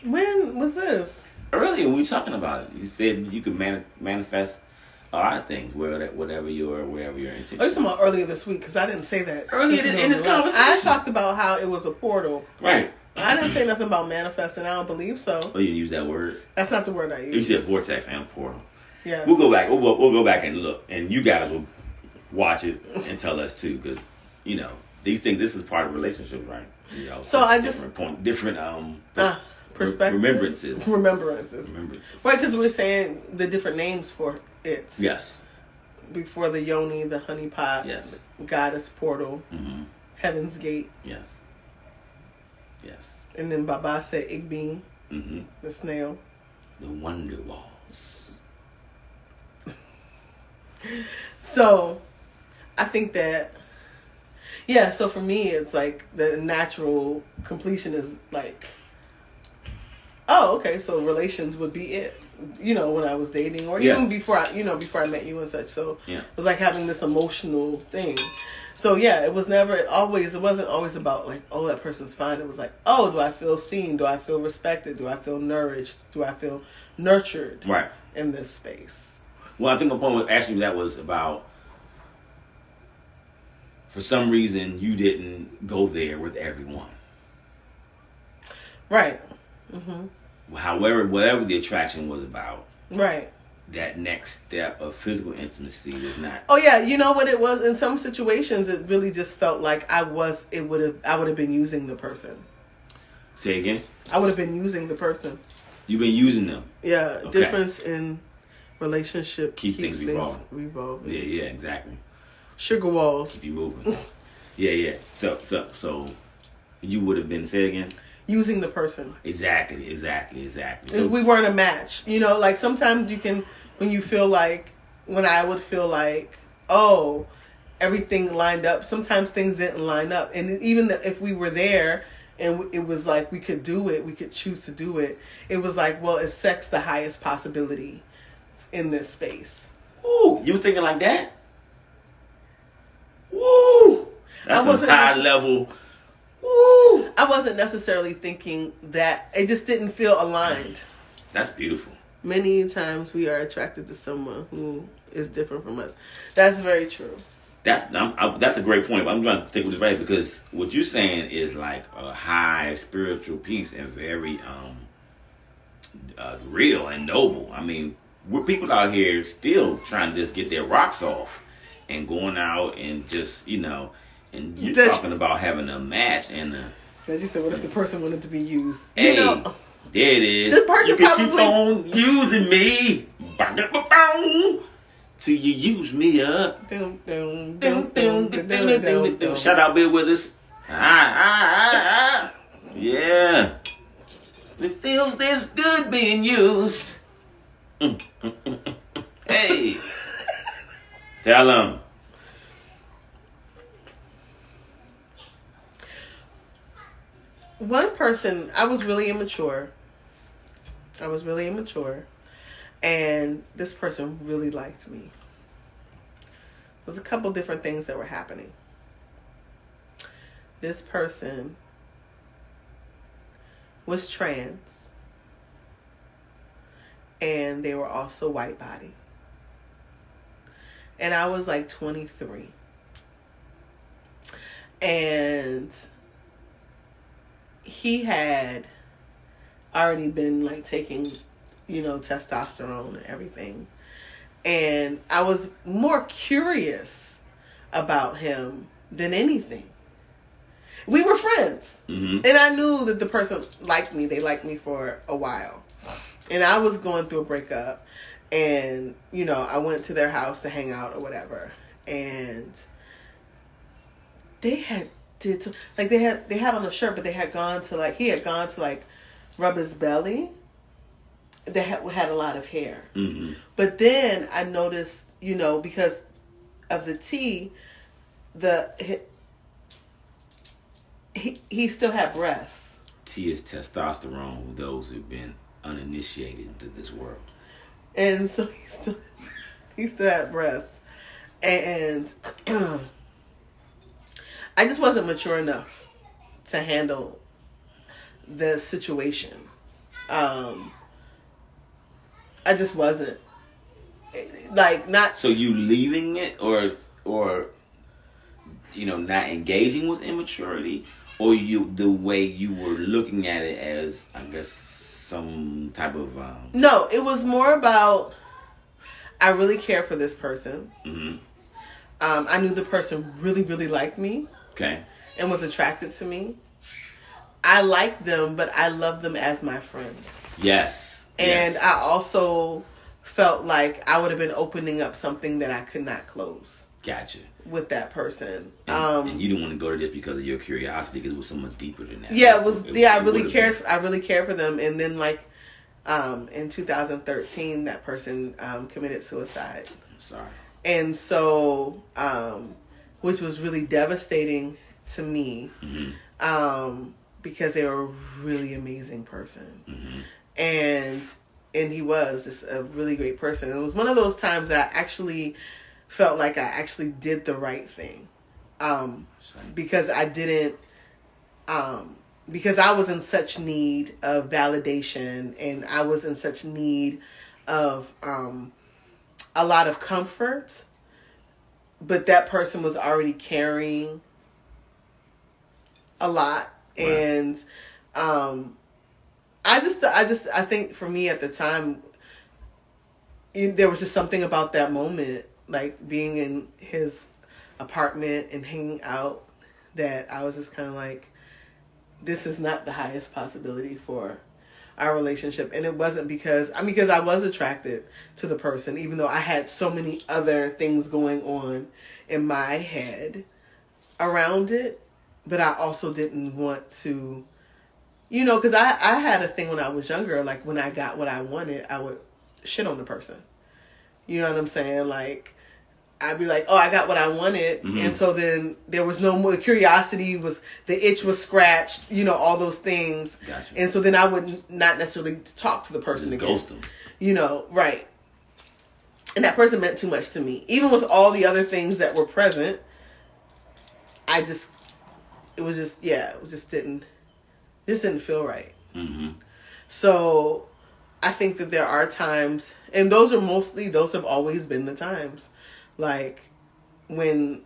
When was this? Earlier, we were talking about it. You said you could manifest a lot of things, wherever your intention. Oh, you're talking about earlier this week, because I didn't say that. Earlier in this conversation. I talked about how it was a portal. Right. I didn't say nothing about manifesting. I don't believe so. Oh, you didn't use that word? That's not the word I used. You said vortex and portal. Yes. We'll go back. We'll go back and look. And you guys will watch it and tell us, too, because, these things, this is part of relationships, right? So I different perspective. Remembrances. Right, because we're saying the different names for it. Yes. Before the yoni, the honeypot. Yes. Goddess portal. Mm-hmm. Heaven's gate. Yes. And then Baba said Igby. Mm-hmm. The snail. The wonder walls. So, I think that, so for me, it's like the natural completion is like, oh, okay, so relations would be it. When I was dating, or even before I met you and such. So it was like having this emotional thing. So it wasn't always about like, oh, that person's fine. It was like, oh, do I feel seen? Do I feel respected? Do I feel nourished? Do I feel nurtured? Right. In this space. Well, I think the point with asking you that was about, for some reason, you didn't go there with everyone. Right. Mm-hmm. However, whatever the attraction was about, right, that next step of physical intimacy was not. Oh yeah, you know what it was? In some situations, it really just felt like I would have been using the person. Say again. I would have been using the person. You've been using them. Yeah, okay. Difference in relationship keeps things revolving. Yeah, exactly. Sugar walls keep you moving. yeah. So you would have been, say again. Using the person. Exactly. So we weren't a match. Like sometimes you can, when you feel like when I would feel like, oh, everything lined up. Sometimes things didn't line up. And even if we were there and it was like we could do it, we could choose to do it, it was like, well, is sex the highest possibility in this space? Ooh, you were thinking like that? Woo! That's a high level. Woo! I wasn't necessarily thinking that. It just didn't feel aligned. That's beautiful. Many times we are attracted to someone who is different from us. That's very true. That's a great point. But I'm trying to stick with this right because what you're saying is like a high spiritual piece and very real and noble. I mean, we're people out here still trying to just get their rocks off and going out and just, you know, and you're talking about having a match and you said, what if the person wanted to be used? Hey, you know, there it is. This person you can probably keep on using me till you use me up. Shout out Bill Withers. Yeah. It feels this good being used. Hey. Tell them. One person, I was really immature. And this person really liked me. There's a couple different things that were happening. This person was trans. And they were also white body. And I was like 23. And he had already been like taking, you know, testosterone and everything. And I was more curious about him than anything. We were friends. Mm-hmm. And I knew that the person liked me. They liked me for a while. And I was going through a breakup. And, you know, I went to their house to hang out or whatever. And they had they had on a shirt, but he had gone to like rub his belly. They had a lot of hair. Mm-hmm. But then I noticed, you know, because of the T, he still had breasts. T is testosterone, those who've been uninitiated into this world. And so he still had breasts. And I just wasn't mature enough to handle the situation. I just wasn't. Like, not... So you leaving it or you know, not engaging was immaturity? Or the way you were looking at it as, I guess, some type of... No, it was more about, I really care for this person. Mm-hmm. I knew the person really, really liked me. Okay. And was attracted to me. I liked them, but I loved them as my friend. Yes. And I also felt like I would have been opening up something that I could not close. Gotcha. With that person. And you didn't want to go to this because of your curiosity, because it was so much deeper than that. Yeah, I really cared for them. And then like in 2013 that person committed suicide. I'm sorry. And so which was really devastating to me. Mm-hmm. Because they were a really amazing person. Mm-hmm. And he was just a really great person. And it was one of those times that I actually felt like I actually did the right thing. Because I didn't, because I was in such need of validation, and I was in such need of a lot of comfort, but that person was already carrying a lot. Right. And I think for me at the time, there was just something about that moment, like being in his apartment and hanging out, that I was just kind of like, this is not the highest possibility for our relationship. And it wasn't because I was attracted to the person, even though I had so many other things going on in my head around it. But I also didn't want to, you know, because I had a thing when I was younger, like when I got what I wanted, I would shit on the person. You know what I'm saying? Like, I'd be like, oh, I got what I wanted. Mm-hmm. And so then there was no more, curiosity was, the itch was scratched, you know, all those things. Gotcha. And so then I would not necessarily talk to the person Just again. ghost them. You know, right. And that person meant too much to me. Even with all the other things that were present, it just didn't feel right. Mm-hmm. So I think that there are times, and those have always been the times, like when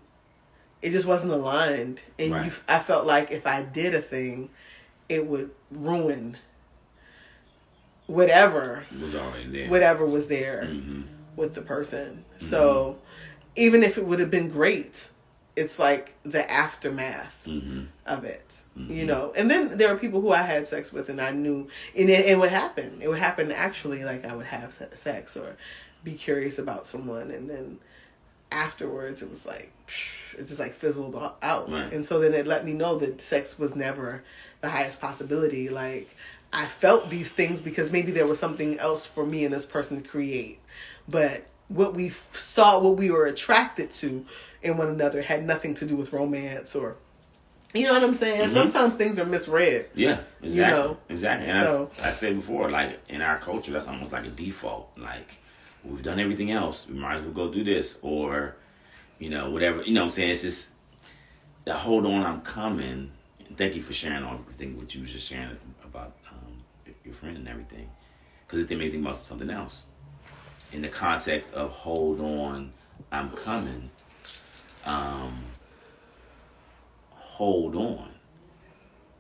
it just wasn't aligned, and Right. I felt like if I did a thing, it would ruin whatever was already there. Whatever was there Mm-hmm. with the person. Mm-hmm. So even if it would have been great, it's like the aftermath mm-hmm. of it, mm-hmm. you know. And then there are people who I had sex with, and I knew, and it would happen. It would happen actually, like I would have sex or be curious about someone, and then afterwards it was like, it just like fizzled out. Right. And so then it let me know that sex was never the highest possibility. Like, I felt these things because maybe there was something else for me and this person to create. But what we saw, what we were attracted to in one another had nothing to do with romance or, you know what I'm saying? Mm-hmm. Sometimes things are misread. Yeah, exactly. You know? Exactly. And So, I said before, like, in our culture, that's almost like a default. Like, we've done everything else. We might as well go do this. Or, you know, whatever. You know what I'm saying? It's just, the hold on, I'm coming. Thank you for sharing everything what you was just sharing about your friend and everything. Because it made me think about something else. In the context of hold on, I'm coming. Hold on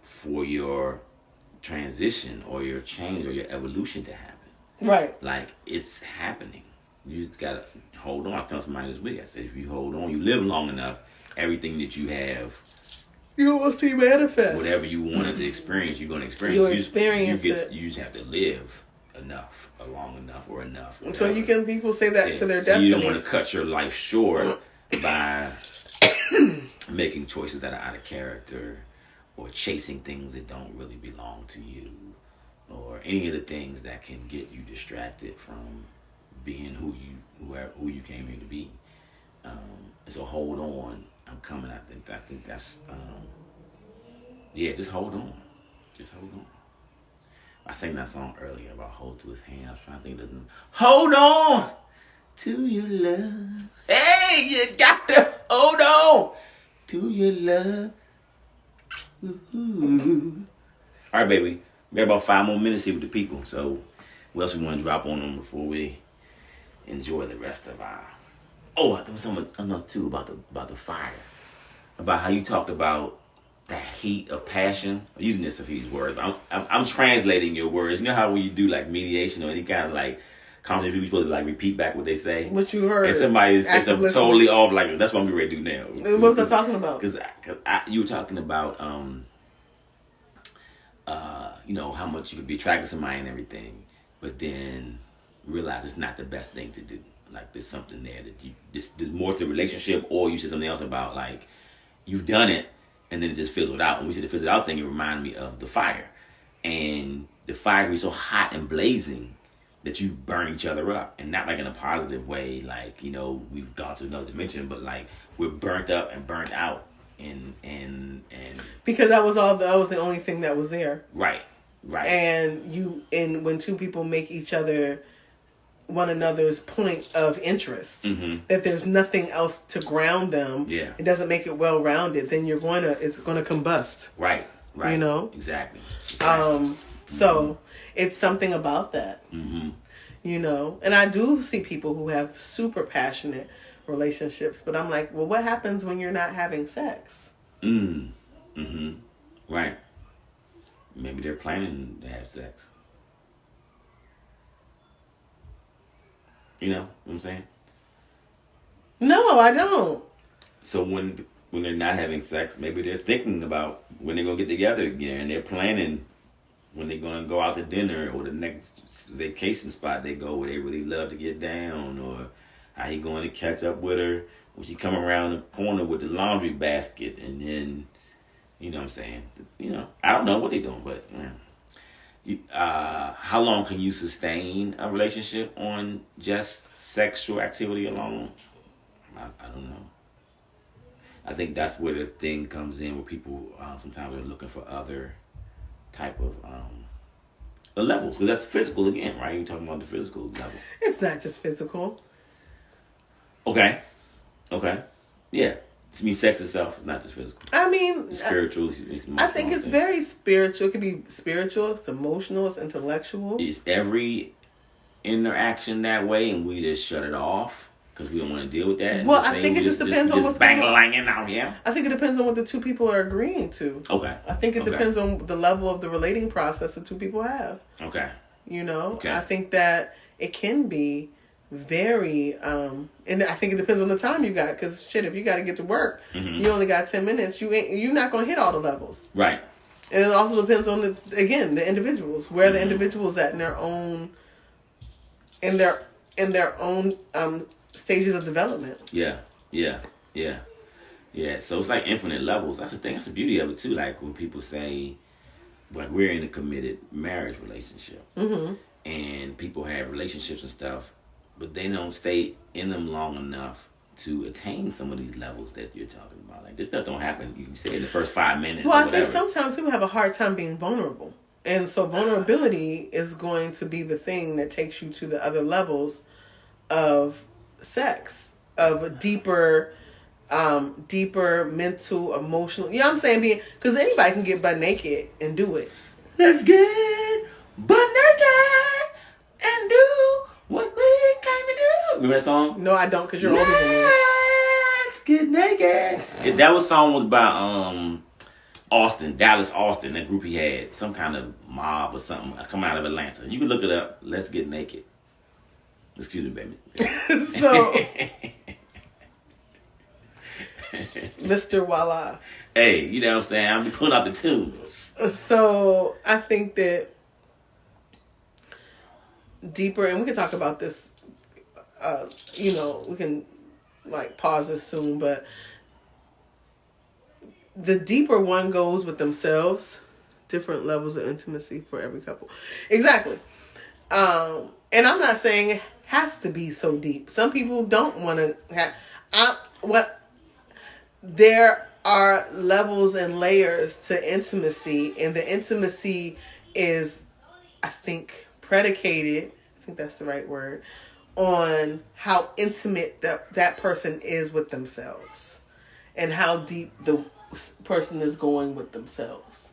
for your transition or your change or your evolution to happen. right. Like, it's happening. You just gotta hold on. I was telling somebody this week, I said, if you hold on, you live long enough, everything that you have, You will see manifest. whatever you wanted to experience, you're gonna experience. You'll experience it. You just have to live enough, or long enough, or enough. Whatever. So people say that to their So destinies. you don't want to cut your life short by making choices that are out of character, or chasing things that don't really belong to you, or any of the things that can get you distracted from being who you came here to be. So hold on, I'm coming. I think that's just hold on, just hold on. I sang that song earlier about hold to his hand. I was trying to think of this. Hold on to your love. Hey, you got to hold on to your love. Ooh. All right, baby. We got about 5 more minutes here with the people. So, what else we want to drop on them before we enjoy the rest of our? Oh, there was something else too about the fire, about how you talked about that heat of passion. I'm using this a few words. I'm translating your words. You know how when you do like mediation or any kind of like conversation, you're supposed to like repeat back what they say. What you heard. And somebody says something totally off. Like, that's what I'm ready to do now. What was I talking about? Because you were talking about you know, how much you could be attracted to somebody and everything, but then realize it's not the best thing to do. Like, there's something there that there's more to the relationship, or you said something else about like you've done it and then it just fizzled out. When we said the fizzled out thing, it reminded me of the fire, and the fire can be so hot and blazing that you burn each other up, and not like in a positive way, like, you know, we've gone to another dimension, but like we're burnt up and burnt out, and because that was the only thing that was there. Right. And when two people make each other one another's point of interest, mm-hmm. that there's nothing else to ground them, yeah, it doesn't make it well rounded, then it's gonna combust. Right. You know? Exactly. So it's something about that. Mm-hmm. You know? And I do see people who have super passionate relationships, but I'm like, well, what happens when you're not having sex? Mm-hmm. Right. Maybe they're planning to have sex. You know what I'm saying? No, I don't. So when they're not having sex, maybe they're thinking about when they're going to get together again, and they're planning when they're going to go out to dinner, or the next vacation spot they go where they really love to get down, or how he going to catch up with her when she come around the corner with the laundry basket, and then, you know what I'm saying? You know, I don't know what they're doing, but how long can you sustain a relationship on just sexual activity alone, I don't know. I think that's where the thing comes in, where people sometimes are looking for other type of levels, because that's physical again, right? You're talking about the physical level. It's not just physical. Okay. Yeah. To me, sex itself is not just physical. I mean, it's spiritual. I think it's very spiritual. It could be spiritual. It's emotional. It's intellectual. Is every interaction that way, and we just shut it off because we don't want to deal with that? Well, I think it just depends on what's going on. Out here. I think it depends on what the two people are agreeing to. Okay. I think it depends on the level of the relating process the two people have. Okay. You know, okay. I think that it can be very, and I think it depends on the time you got. Because shit, if you got to get to work, you only got 10 minutes. You're not gonna hit all the levels. Right. And it also depends on the individuals. Where the individuals at in their own, in their own stages of development. Yeah. So it's like infinite levels. That's the thing. That's the beauty of it too. Like when people say, like, we're in a committed marriage relationship, and people have relationships and stuff, but they don't stay in them long enough to attain some of these levels that you're talking about. Like, this stuff don't happen, you can say, in the first 5 minutes. Well, I think sometimes people have a hard time being vulnerable. And so vulnerability is going to be the thing that takes you to the other levels of sex, of a deeper mental, emotional. You know what I'm saying? Because anybody can get butt naked and do it. Let's get butt naked and do what we came to do. Remember that song? No, I don't, because you're older than me. Let's get naked. That song was by Dallas Austin. That group he had, some kind of mob or something, coming out of Atlanta. You can look it up. Let's get naked. Excuse me, baby. So, Mr. Voila. Hey, you know what I'm saying? I'm pulling out the tunes. So, I think that deeper, and we can talk about this, we can like pause this soon, but the deeper one goes with themselves, different levels of intimacy for every couple. Exactly. And I'm not saying it has to be so deep. Some people don't want to have, there are levels and layers to intimacy, and the intimacy is, I think, predicated, I think that's the right word, on how intimate that person is with themselves and how deep the person is going with themselves.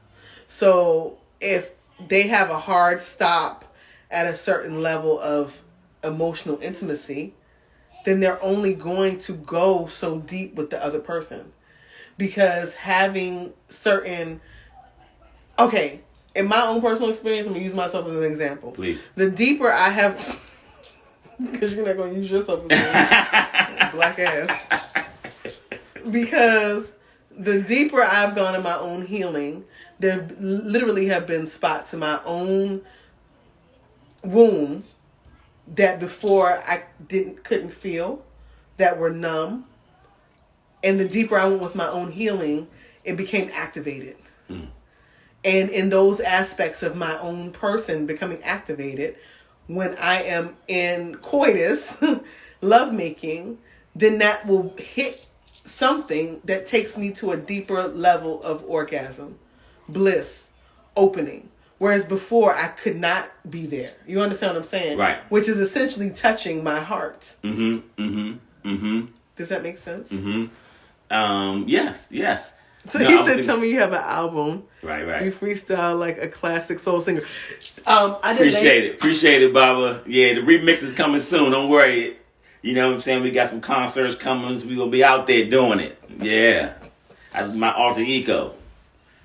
So if they have a hard stop at a certain level of emotional intimacy, then they're only going to go so deep with the other person. Because having certain... Okay, in my own personal experience, I'm going to use myself as an example. Please. The deeper I have... Because you're not going to use yourself as an black ass. Because the deeper I've gone in my own healing, there literally have been spots in my own womb that before I couldn't feel, that were numb. And the deeper I went with my own healing, it became activated. And in those aspects of my own person becoming activated, when I am in coitus, lovemaking, then that will hit something that takes me to a deeper level of orgasm, bliss, opening. Whereas before, I could not be there. You understand what I'm saying? Right. Which is essentially touching my heart. Does that make sense? Yes. So he said, tell me you have an album. Right. You freestyle like a classic soul singer. Appreciate it, Baba. Yeah, the remix is coming soon. Don't worry. You know what I'm saying? We got some concerts coming. So we going to be out there doing it. Yeah. That's my alter ego.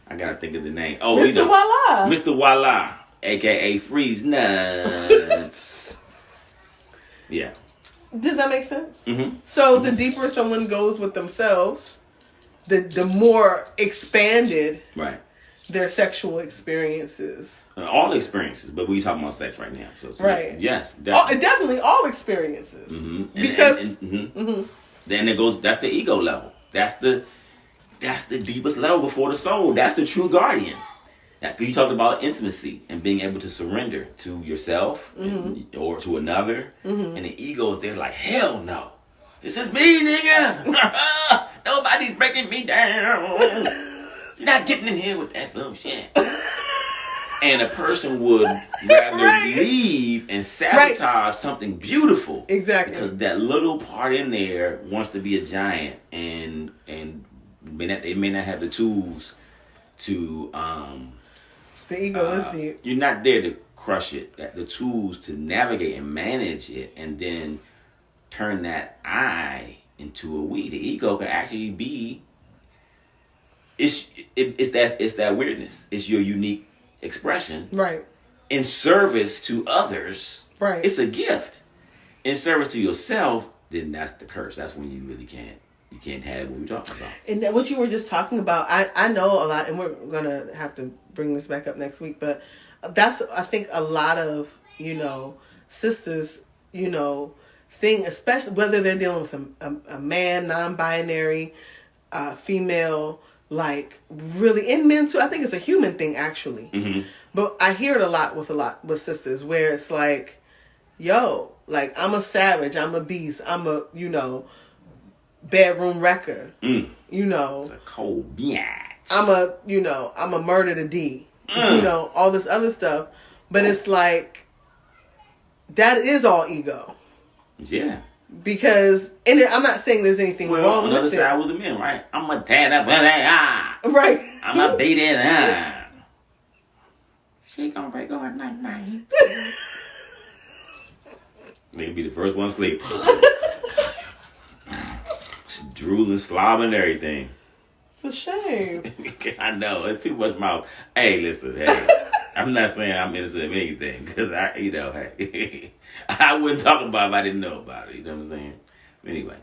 I got to think of the name. Oh, Mr. Voila. Mr. Voila. A.K.A. Freeze Nuts. Yeah. Does that make sense? So the deeper someone goes with themselves, the more expanded their sexual experiences. All experiences, but we talking about sex right now. So right. Yes. Definitely all experiences. Because then it goes. That's the ego level. That's the deepest level before the soul. That's the true guardian. You talked about intimacy and being able to surrender to yourself or to another. And the ego is there like, hell no. This is me, nigga. Nobody's breaking me down. You're not getting in here with that bullshit. And a person would rather leave and sabotage something beautiful. Exactly. Because that little part in there wants to be a giant, and they may not have the tools to the ego is deep. You're not there to crush it. The tools to navigate and manage it, and then turn that I into a we. The ego can actually be. It's that weirdness. It's your unique expression. Right. In service to others. Right. It's a gift. In service to yourself, then that's the curse. That's when you really can't. You can't have what we're talking about. And that what you were just talking about, I know a lot, and we're gonna have to bring this back up next week. But that's, I think, a lot of sisters, thing, especially whether they're dealing with a man, non-binary, female, like really, and men too. I think it's a human thing actually. Mm-hmm. But I hear it a lot with sisters where it's like, yo, like I'm a savage, I'm a beast, I'm a bedroom wrecker. It's a cold bitch. I'm a murder to D. All this other stuff. But it's like that is all ego. Yeah. Because, and I'm not saying there's anything wrong on with it. the other side was the men, right? I'm a tad up, right? I'm a beat it, She gonna break over night. Maybe be the first one to sleep. Drooling, slobbing, and everything. It's a shame. I know, it's too much mouth. Hey, listen, I'm not saying I'm innocent of anything, because I wouldn't talk about it if I didn't know about it. You know what I'm saying? Anyway,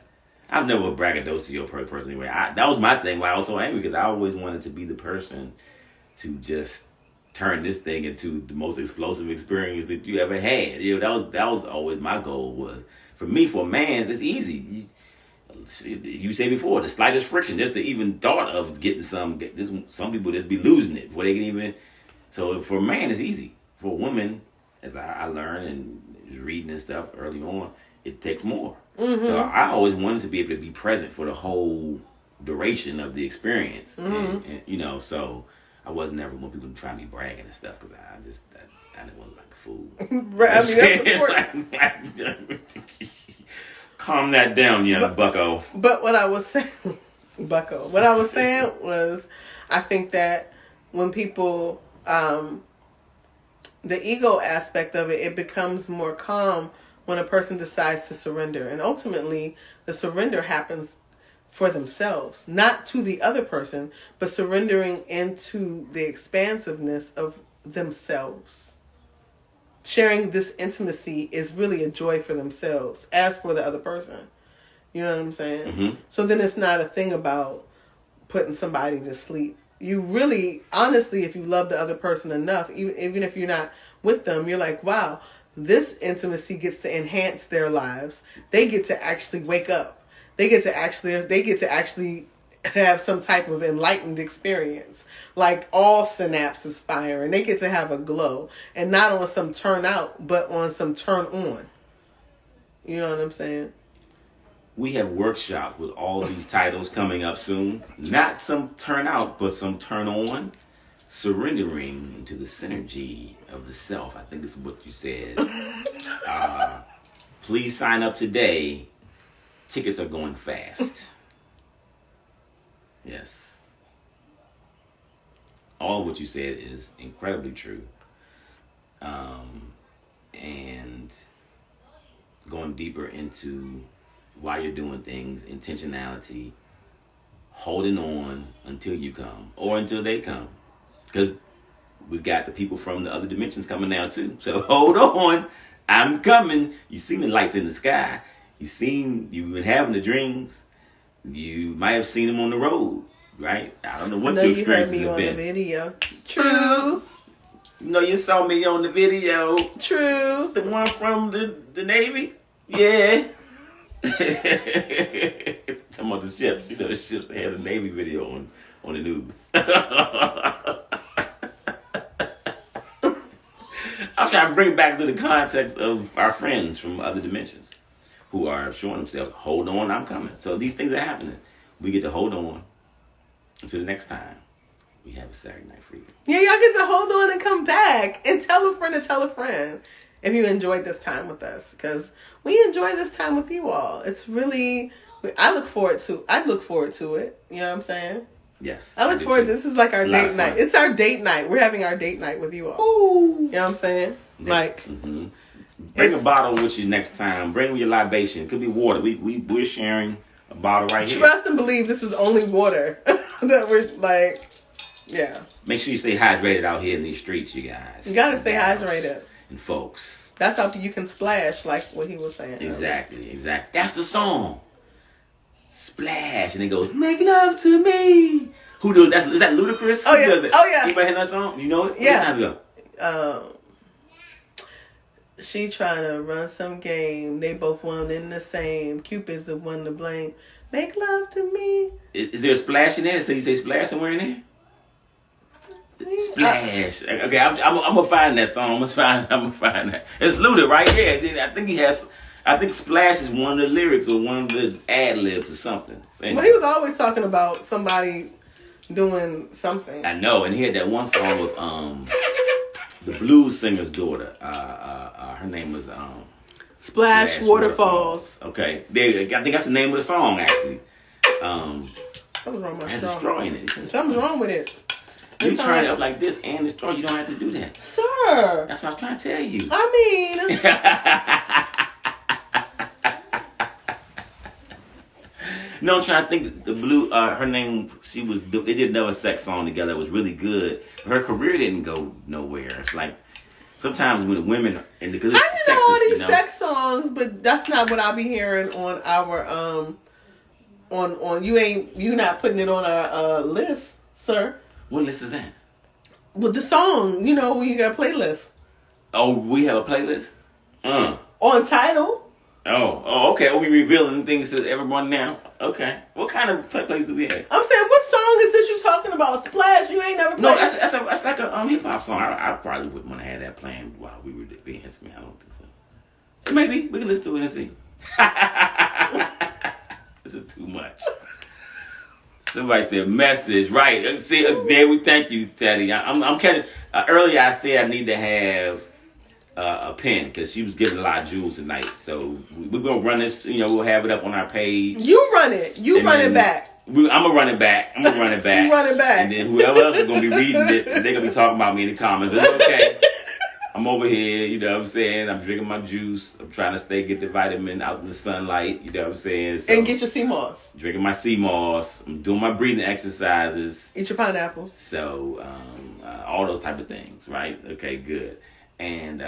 I've never braggadocio person anyway. That was my thing why I was so angry, because I always wanted to be the person to just turn this thing into the most explosive experience that you ever had. That was always my goal. Was for me, for a man, it's easy. You said before, the slightest friction, just the even thought of getting some people just be losing it before they can even. So for a man, it's easy. For a woman, as I learned and reading and stuff early on, it takes more. Mm-hmm. So I always wanted to be able to be present for the whole duration of the experience. Mm-hmm. And so I wasn't never one people trying to be bragging and stuff, because I didn't want to look like a fool. Right, that's important. Calm that down, young bucko. But what I was saying, was, I think that when people, the ego aspect of it, it becomes more calm when a person decides to surrender. And ultimately, the surrender happens for themselves, not to the other person, but surrendering into the expansiveness of themselves. Sharing this intimacy is really a joy for themselves, as for the other person. You know what I'm saying? Mm-hmm. So then it's not a thing about putting somebody to sleep. You really, honestly, if you love the other person enough, even if you're not with them, you're like, wow, this intimacy gets to enhance their lives. They get to actually wake up. They get to actually have some type of enlightened experience, like all synapses fire, and they get to have a glow, and not on some turn out, but on some turn on. You know what I'm saying? We have workshops with all these titles coming up soon. Not some turn out, but some turn on. Surrendering to the synergy of the self. I think this is what you said. Please sign up today. Tickets are going fast. Yes. All of what you said is incredibly true. And going deeper into why you're doing things, intentionality, holding on until you come or until they come. Because we've got the people from the other dimensions coming now too. So hold on, I'm coming. You've seen the lights in the sky. You've been having the dreams. You might have seen them on the road, right? I don't know what your experiences have been. You heard me on the video. True. You saw me on the video. True. The one from the Navy? Yeah. Talking about the ships. The ships, they had a Navy video on the news. I'm trying to bring it back to the context of our friends from other dimensions who are showing themselves, hold on, I'm coming. So these things are happening. We get to hold on until the next time we have a Saturday Night Freedom. Yeah, y'all get to hold on and come back and tell a friend to tell a friend if you enjoyed this time with us, because we enjoy this time with you all. It's really, I look forward to it. You know what I'm saying? Yes. I look forward to this. Is like our date night. It's our date night. We're having our date night with you all. Ooh. You know what I'm saying? Like, bring a bottle with you next time. Bring your libation. It could be water. We're sharing a bottle right here. Trust and believe this is only water that we're like, yeah. Make sure you stay hydrated out here in these streets, you guys. You gotta stay hydrated. And folks. That's how you can splash, like what he was saying. Exactly. That's the song. Splash. And it goes, make love to me. Who does that? Is that Ludacris? Oh, yeah. Who does it? Oh, yeah. Anybody hear that song? You know it? Yeah. How go? She trying to run some game. They both one in the same. Cupid's the one to blame. Make love to me. Is there a splash in there? So you say splash somewhere in there? Splash. Okay, I'm gonna find that song. I'm gonna find that. It's Luda right here. I think splash is one of the lyrics or one of the ad libs or something. Anyway. Well, he was always talking about somebody doing something. I know, and he had that one song with the blues singer's daughter. Her name was Splash Waterfalls. Okay, I think that's the name of the song actually. Something's wrong with my straw. Destroying it. Something's wrong with it. You turn it up like this and destroy. You don't have to do that, sir. That's what I was trying to tell you. I mean. No, I'm trying to think. The blue, her name. They did another sex song together. It was really good. Her career didn't go nowhere. It's like sometimes with the women and because I know all these sex songs, but that's not what I'll be hearing on our on you not putting it on our list, sir. What list is that? Well, the song, when you got a playlist. Oh, we have a playlist? On Tidal. Oh, okay. Are we revealing things to everyone now? Okay. What kind of playlist do we have? I'm saying, what song is this you talking about? Splash, you ain't never played. No, that's like a hip hop song. I probably wouldn't want to have that playing while we were being intimate. I don't think so. Maybe we can listen to it and see. This is too much. Somebody said message, right? See, there we thank you, Teddy. I'm catching. Earlier, I said I need to have a pen because she was giving a lot of jewels tonight. So we're gonna run this. We'll have it up on our page. You run it. You run it back. I'm gonna run it back. You run it back. And then whoever else is gonna be reading it, they're gonna be talking about me in the comments. But it's okay. I'm over here, you know what I'm saying? I'm drinking my juice. I'm trying to get the vitamin out in the sunlight, you know what I'm saying? So, and get your sea moss. Drinking my sea moss. I'm doing my breathing exercises. Eat your pineapples. So, all those type of things, right? Okay, good. And,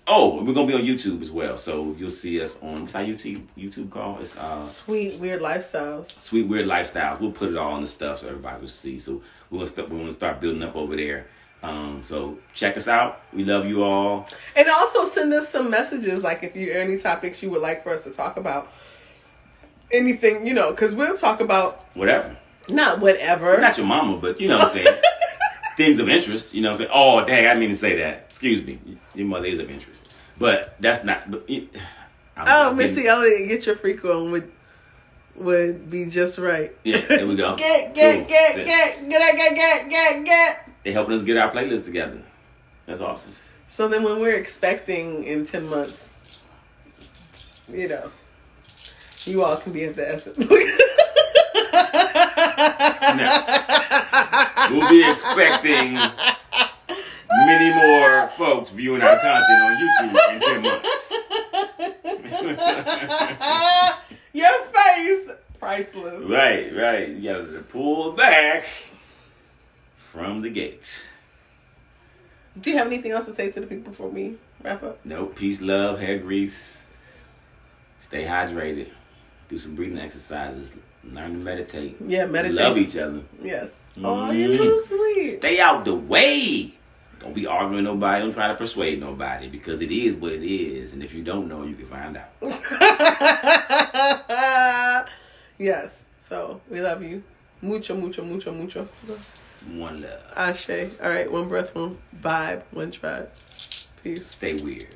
we're going to be on YouTube as well. So, you'll see us on, what's our YouTube called? It's Sweet Weird Lifestyles. Sweet Weird Lifestyles. We'll put it all on the stuff so everybody will see. So, we're going to start building up over there. So check us out. We love you all. And also send us some messages, like if you any topics you would like for us to talk about. Anything, because we'll talk about whatever. Not whatever. Not your mama, but you know what I'm saying. Things of interest. You know what I'm saying. Oh, dang, I didn't mean to say that. Excuse me. Your mother is of interest, but that's not. But, Missy Elliott, get your freak on would be just right. Yeah, there we go. Get. They're helping us get our playlist together. That's awesome. So then when we're expecting in 10 months, you all can be at the essence. Now, we'll be expecting many more folks viewing our content on YouTube in 10 months. Your face, priceless. Right. You gotta pull back from the gates. Do you have anything else to say to the people before we wrap up? No. Peace, love, hair grease. Stay hydrated. Do some breathing exercises. Learn to meditate. Yeah, meditate. Love each other. Yes. Oh, you're so sweet. Stay out the way. Don't be arguing with nobody. Don't try to persuade nobody because it is what it is. And if you don't know, you can find out. Yes. So, we love you. Mucho, mucho, mucho, mucho. One love. Ashe. All right, one breath, one vibe, one tribe. Peace. Stay weird.